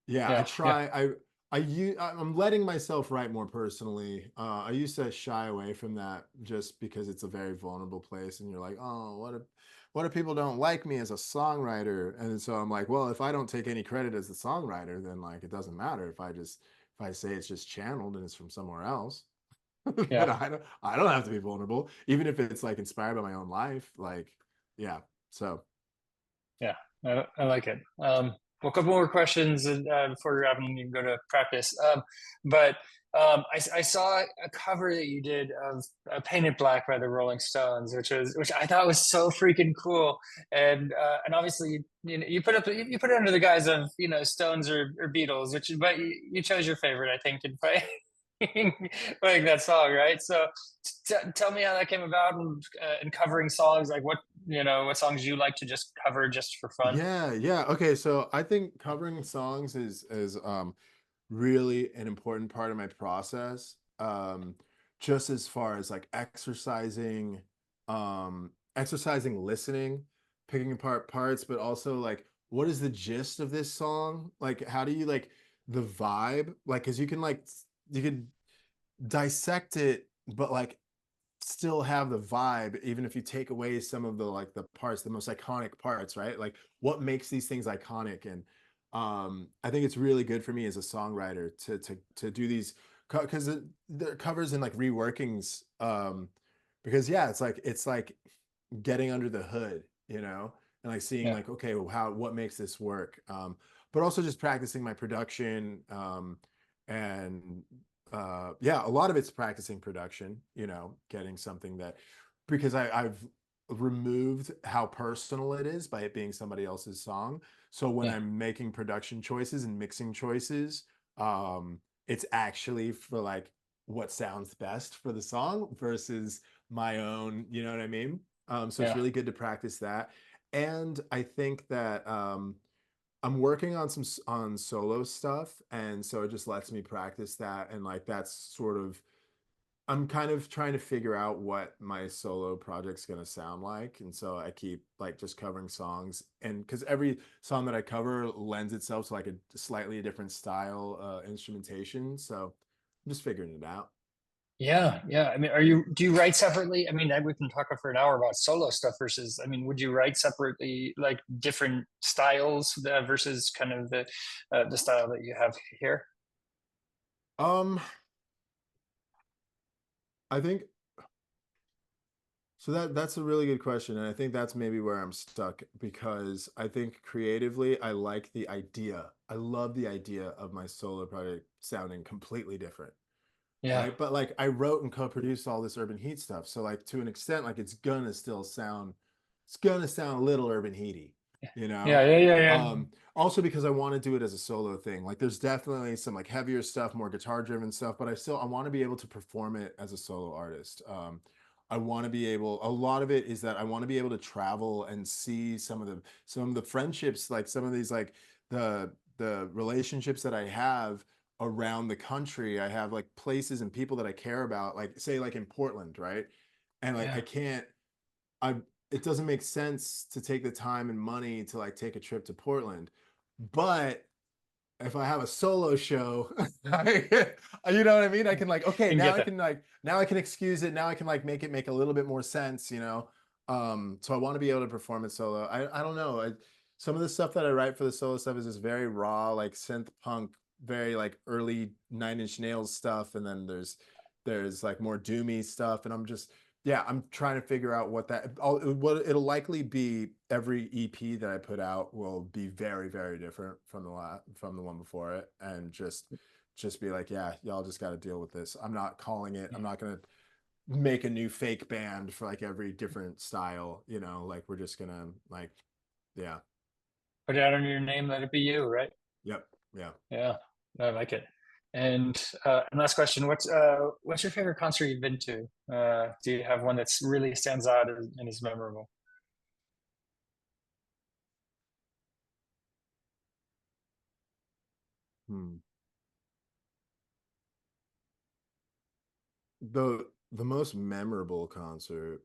yeah, yeah, yeah. I'm letting myself write more personally. I used to shy away from that just because it's a very vulnerable place, and you're like, oh, what if people don't like me as a songwriter? And so I'm like, well, if I don't take any credit as the songwriter, then like it doesn't matter if I say it's just channeled and it's from somewhere else. Then Yeah. I don't have to be vulnerable, even if it's like inspired by my own life. Like, yeah. So Yeah, I like it. Well, a couple more questions before you're having to go to practice. But I saw a cover that you did of Painted Black by the Rolling Stones, which I thought was so freaking cool. And obviously you put you put it under the guise of Stones or Beatles, which but you chose your favorite, I think, in playing that song, right? So tell me how that came about and covering songs like what songs you like to just cover just for fun. yeah, yeah. Okay, so I think covering songs is really an important part of my process. Just as far as like exercising listening, picking apart parts, but also like what is the gist of this song? Like how do you like the vibe? Like, because you could dissect it, but like still have the vibe even if you take away some of the like the parts, the most iconic parts, right? Like what makes these things iconic. And I think it's really good for me as a songwriter to do these because the covers and like reworkings, because yeah, it's like getting under the hood, and like seeing Yeah, like, okay, well, what makes this work. But also just practicing my production, and yeah, a lot of it's practicing production, getting something that, because I've removed how personal it is by it being somebody else's song. So when yeah, I'm making production choices and mixing choices, it's actually for like what sounds best for the song versus my own, you know what I mean? So it's yeah, really good to practice that. And I think that I'm working on on solo stuff, and so it just lets me practice that. And like that's sort of, I'm kind of trying to figure out what my solo project's gonna sound like. And so I keep like just covering songs, and because every song that I cover lends itself to like a slightly different style instrumentation. So I'm just figuring it out. yeah. I mean, do you write separately? I mean, we can talk for an hour about solo stuff versus, I mean, would you write separately, like different styles versus kind of the style that you have here? Um, I think so that's a really good question, and I think that's maybe where I'm stuck, because I think creatively I like the idea. I love the idea of my solo project sounding completely different, Yeah, right? But like I wrote and co-produced all this Urban Heat stuff, so like to an extent, like it's gonna sound a little Urban Heaty, you know. yeah. Also because I want to do it as a solo thing. Like there's definitely some like heavier stuff, more guitar driven stuff, but I want to be able to perform it as a solo artist. I want to be able, a lot of it is that I want to be able to travel and see some of the friendships, like some of these like the relationships that I have around the country. I have like places and people that I care about, like say like in Portland, right? And like I Yeah. can't, I it doesn't make sense to take the time and money to like take a trip to Portland. But if I have a solo show, you know what I mean? I can like, okay, Can now get I that. can like, now I can excuse it. Now I can like make a little bit more sense. So I want to be able to perform it solo. I don't know. Some of the stuff that I write for the solo stuff is just very raw, like synth punk, very like early Nine Inch Nails stuff. And then there's like more doomy stuff. And yeah, I'm trying to figure out what it'll likely be. Every EP that I put out will be very, very different from the one before it, and just be like, yeah, y'all just got to deal with this. I'm not calling it. I'm Yeah. not gonna make a new fake band for like every different style. Like we're just gonna like, yeah, Put it out under your name, let it be you, right? yep, yeah. Yeah, I like it. And last question, what's your favorite concert you've been to? Do you have one that's really stands out and is memorable? Hmm. The most memorable concert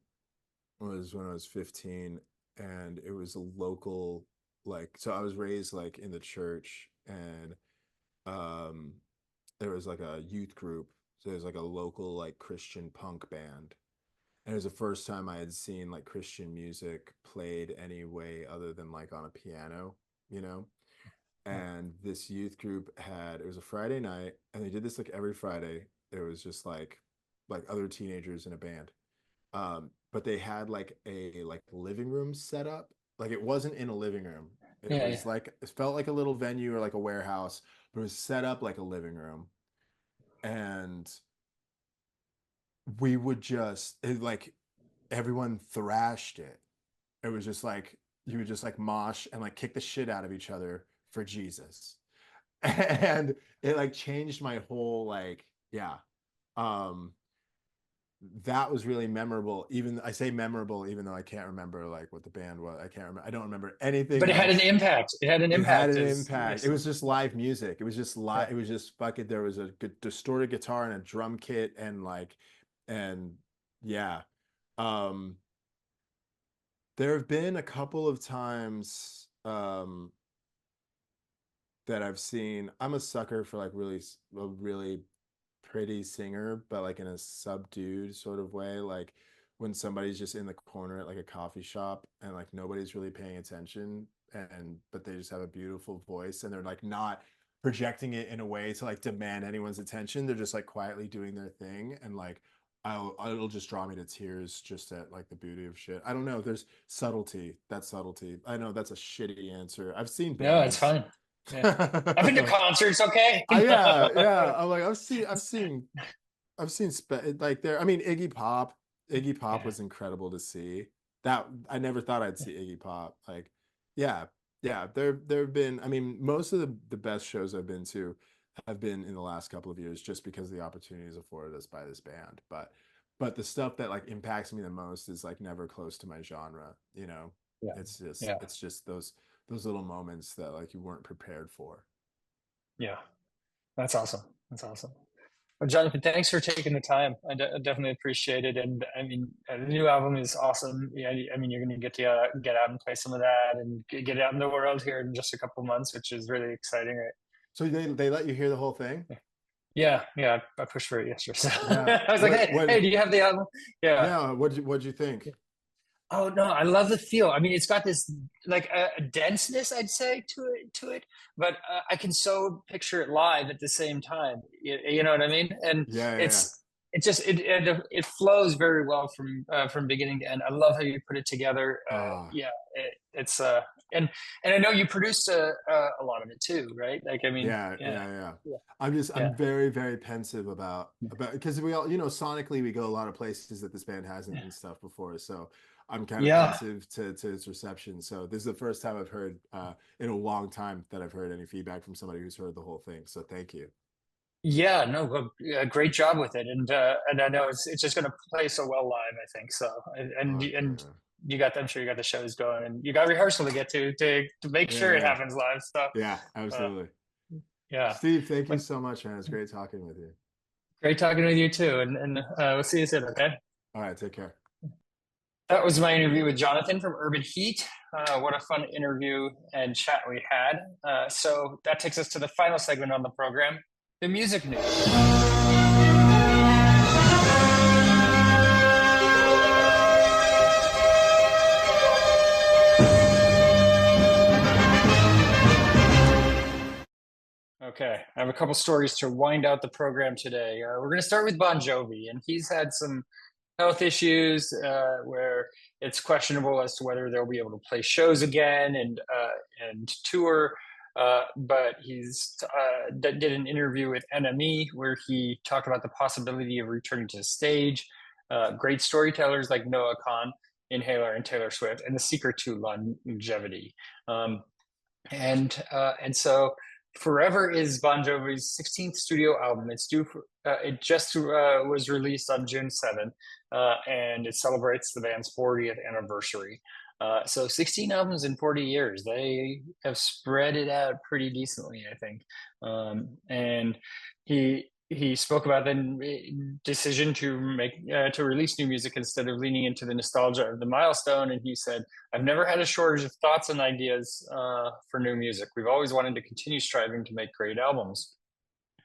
was when I was 15, and it was a local, like, so I was raised like in the church, and there was like a youth group. So it was like a local like Christian punk band. And it was the first time I had seen like Christian music played any way other than like on a piano, you know? And this youth group had, it was a Friday night, and they did this like every Friday. There was just like other teenagers in a band. But they had like a like living room set up. Like it wasn't in a living room. It Yeah, was yeah. like it felt like a little venue or like a warehouse, but it was set up like a living room. And we would just like everyone thrashed it. It was just like you would just like mosh and like kick the shit out of each other for Jesus. And it like changed my whole like yeah. Um that was really memorable. Even I say memorable even though I can't remember like what the band was. I don't remember anything But it had an else. impact. It had an It had impact an as impact. It yes. was just live music. It was just live. Yeah. It was just fucking. There was a distorted guitar and a drum kit and like, and yeah. Um, there have been a couple of times that I've seen. I'm a sucker for like really a really pretty singer, but like in a subdued sort of way. Like when somebody's just in the corner at like a coffee shop and like nobody's really paying attention, and but they just have a beautiful voice and they're like not projecting it in a way to like demand anyone's attention. They're just like quietly doing their thing, and like it'll just draw me to tears just at like the beauty of shit. I don't know. There's subtlety. That's subtlety. I know that's a shitty answer. I've seen No, it's bands. fine. Yeah. I've been to concerts, okay? Yeah, yeah. I'm like, I've seen like there. I mean, Iggy Pop. Iggy Pop Yeah. was incredible to see. That I never thought I'd see Iggy Pop. Like, yeah, yeah. There have been. I mean, most of the best shows I've been to have been in the last couple of years, just because of the opportunities afforded us by this band. But the stuff that like impacts me the most is like never close to my genre. You know, Yeah. Yeah. it's just those little moments that like you weren't prepared for. Yeah. That's awesome. That's awesome. Well, Jonathan, thanks for taking the time. I definitely appreciate it. And I mean, the new album is awesome. Yeah, I mean, you're going to get to get out and play some of that and get it out in the world here in just a couple months, which is really exciting. Right? So they let you hear the whole thing? Yeah, yeah. I pushed for it yesterday. So Yeah. I was like, hey, do you have the album? Yeah. Yeah, what'd you think? Oh no, I love the feel. I mean, it's got this like a denseness, I'd say, to it, but I can so picture it live at the same time. You know what I mean? And Yeah, yeah, yeah. it just it flows very well from beginning to end. I love how you put it together. Ah, Yeah, it's and and I know you produced a lot of it too, right? Like, I mean, yeah, yeah, yeah, yeah. yeah, I'm yeah, very, very pensive about because we all, sonically we go a lot of places that this band hasn't and stuff before. So I'm kind of yeah. pensive to its reception. So this is the first time I've heard in a long time that I've heard any feedback from somebody who's heard the whole thing. So thank you. Yeah, no, well, yeah, great job with it, and I know it's just going to play so well live. I think so, Oh, and yeah. you got, I'm sure you got the shows going, and you got rehearsal to get to make Yeah, sure it yeah. happens live. So, Yeah, uh, absolutely. yeah, Steve, thank you but so much, man. It's great talking with you. great talking with you too, and we'll see you soon. Okay, All right, take care. that was my interview with Jonathan from Urban Heat. What a fun interview and chat we had. So that takes us to the final segment on the program, the music news. Okay, I have a couple stories to wind out the program today. We're going to start with Bon Jovi, and he's had some health issues where it's questionable as to whether they'll be able to play shows again and tour. But he's did an interview with NME where he talked about the possibility of returning to the stage. Great storytellers like Noah Kahn, Inhaler, and Taylor Swift, and the secret to longevity. Um, and so Forever is Bon Jovi's 16th studio album. It's due for, it just was released on June 7th, and it celebrates the band's 40th anniversary. So 16 albums in 40 years. They have spread it out pretty decently, I think. And he spoke about the decision to make to release new music instead of leaning into the nostalgia of the milestone. And he said, I've never had a shortage of thoughts and ideas for new music. We've always wanted to continue striving to make great albums.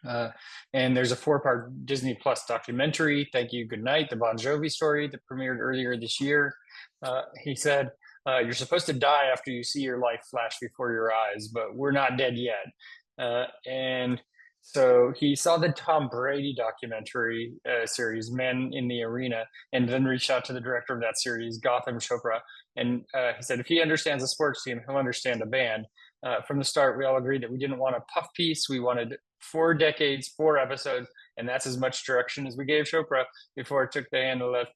Uh, and there's a 4-part Disney Plus documentary, Thank You, Good Night, the Bon Jovi story that premiered earlier this year. He said, you're supposed to die after you see your life flash before your eyes, but we're not dead yet. And so he saw the Tom Brady documentary series, Men in the Arena, and then reached out to the director of that series, Gotham Chopra. And he said, if he understands a sports team, he'll understand a band. From the start, we all agreed that we didn't want a puff piece. We wanted 4 decades, 4 episodes, and that's as much direction as we gave Chopra before it took the hand and left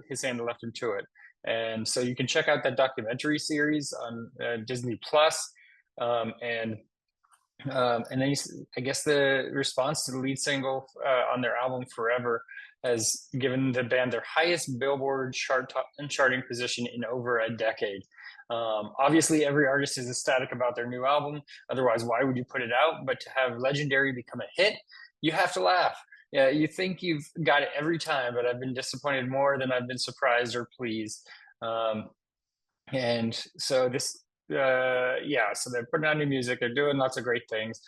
his hand and left him to it. And so you can check out that documentary series on Disney Plus. And then I guess the response to the lead single on their album Forever has given the band their highest Billboard charting position in over a decade. Obviously, every artist is ecstatic about their new album. Otherwise, why would you put it out? But to have Legendary become a hit, you have to laugh. Yeah, you think you've got it every time, but I've been disappointed more than I've been surprised or pleased. And so this, so they're putting out new music. They're doing lots of great things.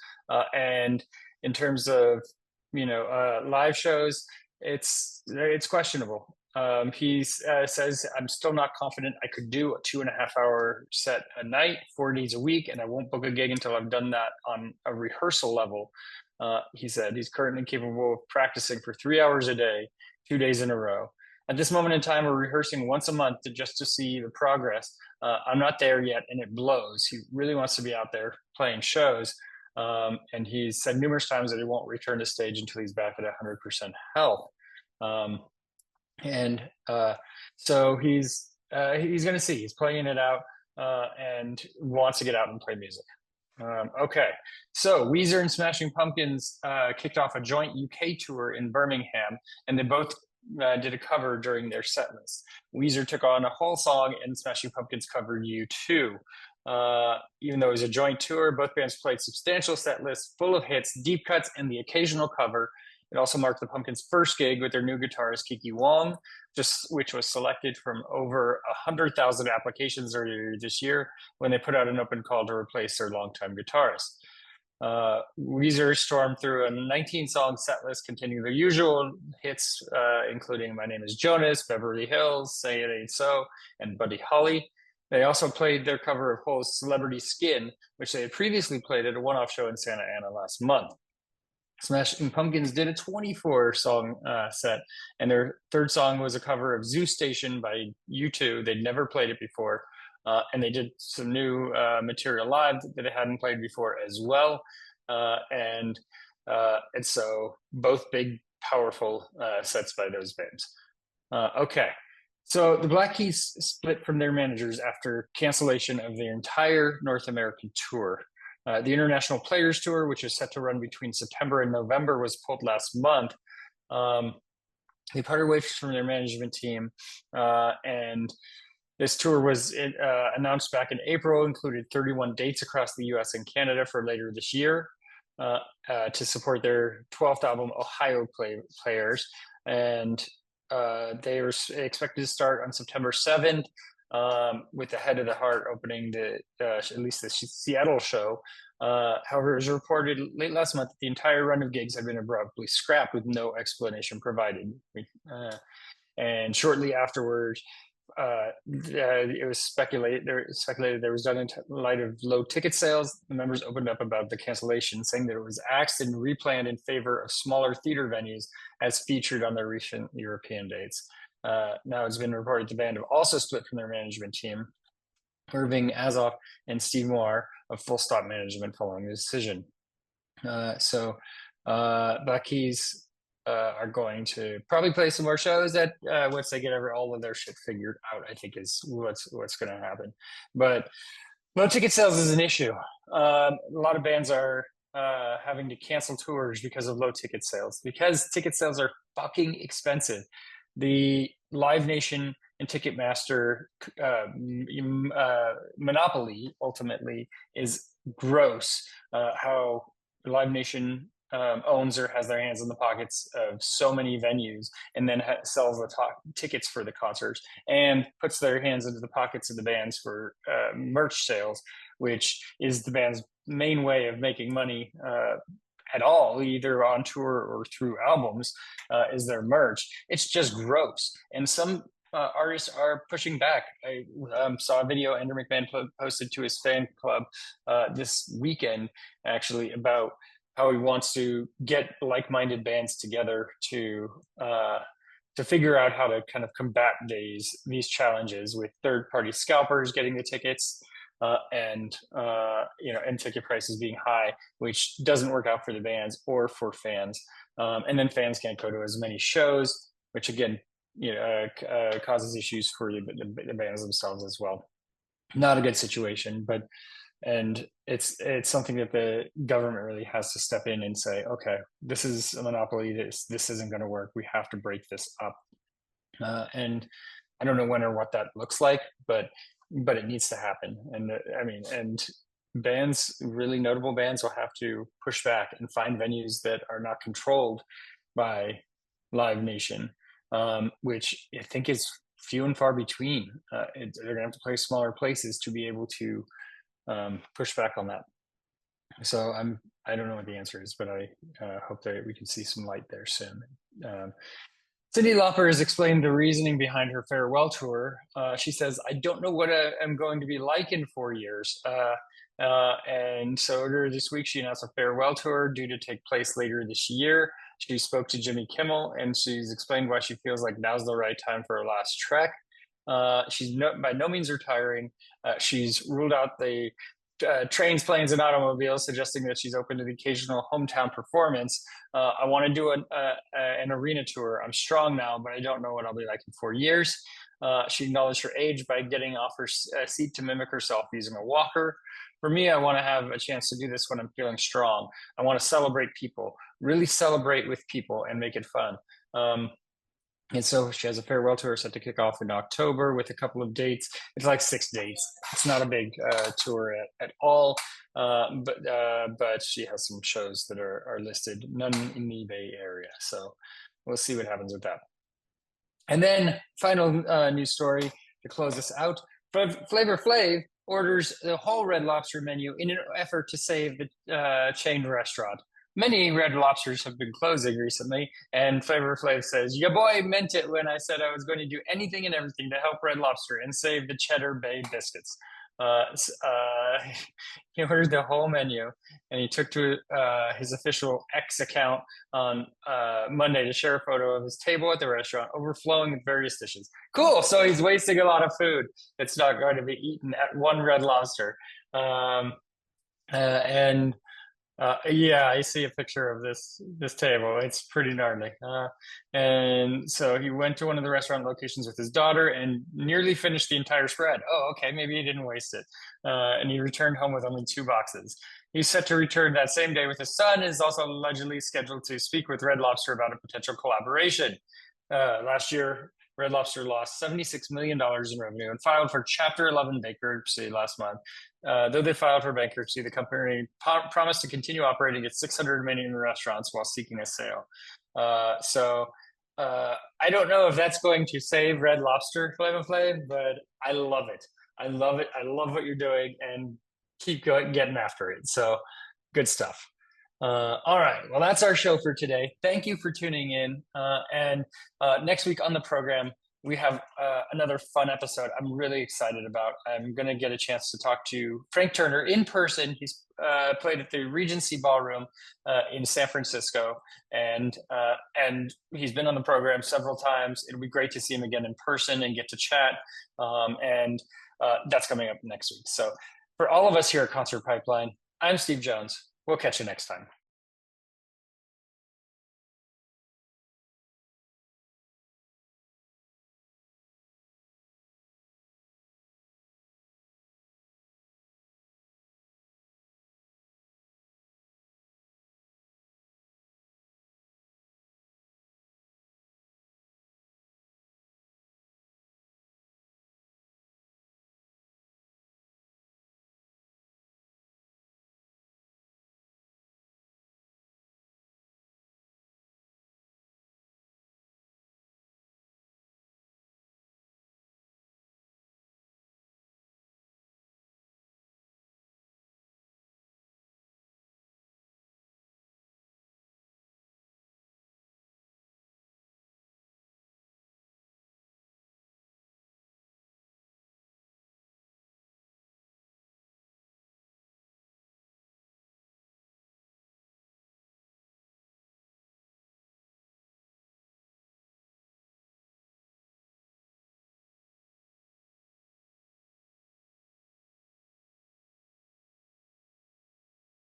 And in terms of, live shows, it's questionable. He says, I'm still not confident I could do a 2.5-hour set a night, 4 days a week, and I won't book a gig until I've done that on a rehearsal level. He said he's currently capable of practicing for 3 hours a day, 2 days in a row. At this moment in time, we're rehearsing once a month just to see the progress. I'm not there yet, and it blows. He really wants to be out there playing shows. And he's said numerous times that he won't return to stage until he's back at 100% health. So he's going to see. He's playing it out and wants to get out and play music. Okay, so Weezer and Smashing Pumpkins kicked off a joint UK tour in Birmingham, and they both did a cover during their set list. Weezer took on a whole song, and Smashing Pumpkins covered U2. Even though it was a joint tour, both bands played substantial set lists full of hits, deep cuts, and the occasional cover. It also marked the Pumpkins' first gig with their new guitarist, Kiki Wong, which was selected from over 100,000 applications earlier this year when they put out an open call to replace their longtime guitarist. Weezer stormed through a 19-song set list containing their usual hits, including My Name is Jonas, Beverly Hills, Say It Ain't So, and Buddy Holly. They also played their cover of Hole's Celebrity Skin, which they had previously played at a one-off show in Santa Ana last month. Smashing Pumpkins did a 24-song set, and their third song was a cover of Zoo Station by U2. They'd never played it before, and they did some new material live that they hadn't played before as well. And so both big, powerful sets by those bands. Okay, so the Black Keys split from their managers after cancellation of their entire North American tour. The International Players Tour, which is set to run between September and November, was pulled last month. They parted ways from their management team, and this tour was announced back in April, included 31 dates across the US and Canada for later this year to support their 12th album, Ohio Players. And they were expected to start on September 7th. With the Head of the Heart opening at least the Seattle show. However, it was reported late last month that the entire run of gigs had been abruptly scrapped with no explanation provided. And shortly afterwards, it was speculated there was done in light of low ticket sales. The members opened up about the cancellation, saying that it was axed and replanned in favor of smaller theater venues as featured on their recent European dates. Now it's been reported the band have also split from their management team. Irving Azoff and Steve Moir of Full Stop Management following the decision. Black Keys are going to probably play some more shows at once they get all of their shit figured out, I think is what's going to happen. But low ticket sales is an issue. A lot of bands are having to cancel tours because of low ticket sales, because ticket sales are fucking expensive. The Live Nation and Ticketmaster monopoly ultimately is gross. How Live Nation owns or has their hands in the pockets of so many venues, and then sells the tickets for the concerts, and puts their hands into the pockets of the bands for merch sales, which is the band's main way of making money at all, either on tour or through albums, is their merch. It's just gross. And some artists are pushing back. I saw a video Andrew McMahon posted to his fan club this weekend, actually, about how he wants to get like-minded bands together to figure out how to kind of combat these challenges with third-party scalpers getting the tickets, and ticket prices being high, which doesn't work out for the bands or for fans. And then fans can't go to as many shows, which again, causes issues for the bands themselves as well. Not a good situation, and it's something that the government really has to step in and say, okay, this is a monopoly. This isn't going to work. We have to break this up. And I don't know when or what that looks like, but it needs to happen. And and bands, really notable bands, will have to push back and find venues that are not controlled by Live Nation, which I think is few and far between. They're going to have to play smaller places to be able to push back on that. So I don't know what the answer is, but I hope that we can see some light there soon. Cyndi Lauper has explained the reasoning behind her farewell tour. She says, "I don't know what I'm going to be like in 4 years." And so earlier this week, she announced a farewell tour due to take place later this year. She spoke to Jimmy Kimmel, and she's explained why she feels like now's the right time for her last trek. She's by no means retiring. She's ruled out the trains, planes, and automobiles, suggesting that she's open to the occasional hometown performance. I want to do an arena tour. I'm strong now, but I don't know what I'll be like in 4 years. She acknowledged her age by getting off her seat to mimic herself using a walker. For me, I want to have a chance to do this when I'm feeling strong. I want to celebrate people, really celebrate with people and make it fun. And so she has a farewell tour set to kick off in October with a couple of dates. It's like 6 dates. It's not a big tour at all, but she has some shows that are listed, none in the Bay Area. So we'll see what happens with that. And then final news story to close us out. Flavor Flav orders the whole Red Lobster menu in an effort to save the chain restaurant. Many Red Lobsters have been closing recently, and Flavor Flav says, "Your boy meant it when I said I was going to do anything and everything to help Red Lobster and save the Cheddar Bay biscuits." He ordered the whole menu, and he took to his official X account on Monday to share a photo of his table at the restaurant, overflowing with various dishes. Cool. So he's wasting a lot of food that's not going to be eaten at one Red Lobster. Yeah, I see a picture of this table. It's pretty gnarly. And so he went to one of the restaurant locations with his daughter and nearly finished the entire spread. Oh, okay, maybe he didn't waste it. And he returned home with only 2 boxes. He's set to return that same day with his son, and is also allegedly scheduled to speak with Red Lobster about a potential collaboration. Last year, Red Lobster lost $76 million in revenue and filed for Chapter 11 bankruptcy last month. Though they filed for bankruptcy, the company promised to continue operating its 600 remaining restaurants while seeking a sale. So I don't know if that's going to save Red Lobster, Flavor Flav, but I love it. I love it. I love what you're doing, and keep getting after it. So good stuff. All right. Well, that's our show for today. Thank you for tuning in. And next week on the program, we have another fun episode I'm really excited about. I'm going to get a chance to talk to Frank Turner in person. He's played at the Regency Ballroom in San Francisco, and he's been on the program several times. It'll be great to see him again in person and get to chat. And that's coming up next week. So for all of us here at Concert Pipeline, I'm Steve Jones. We'll catch you next time.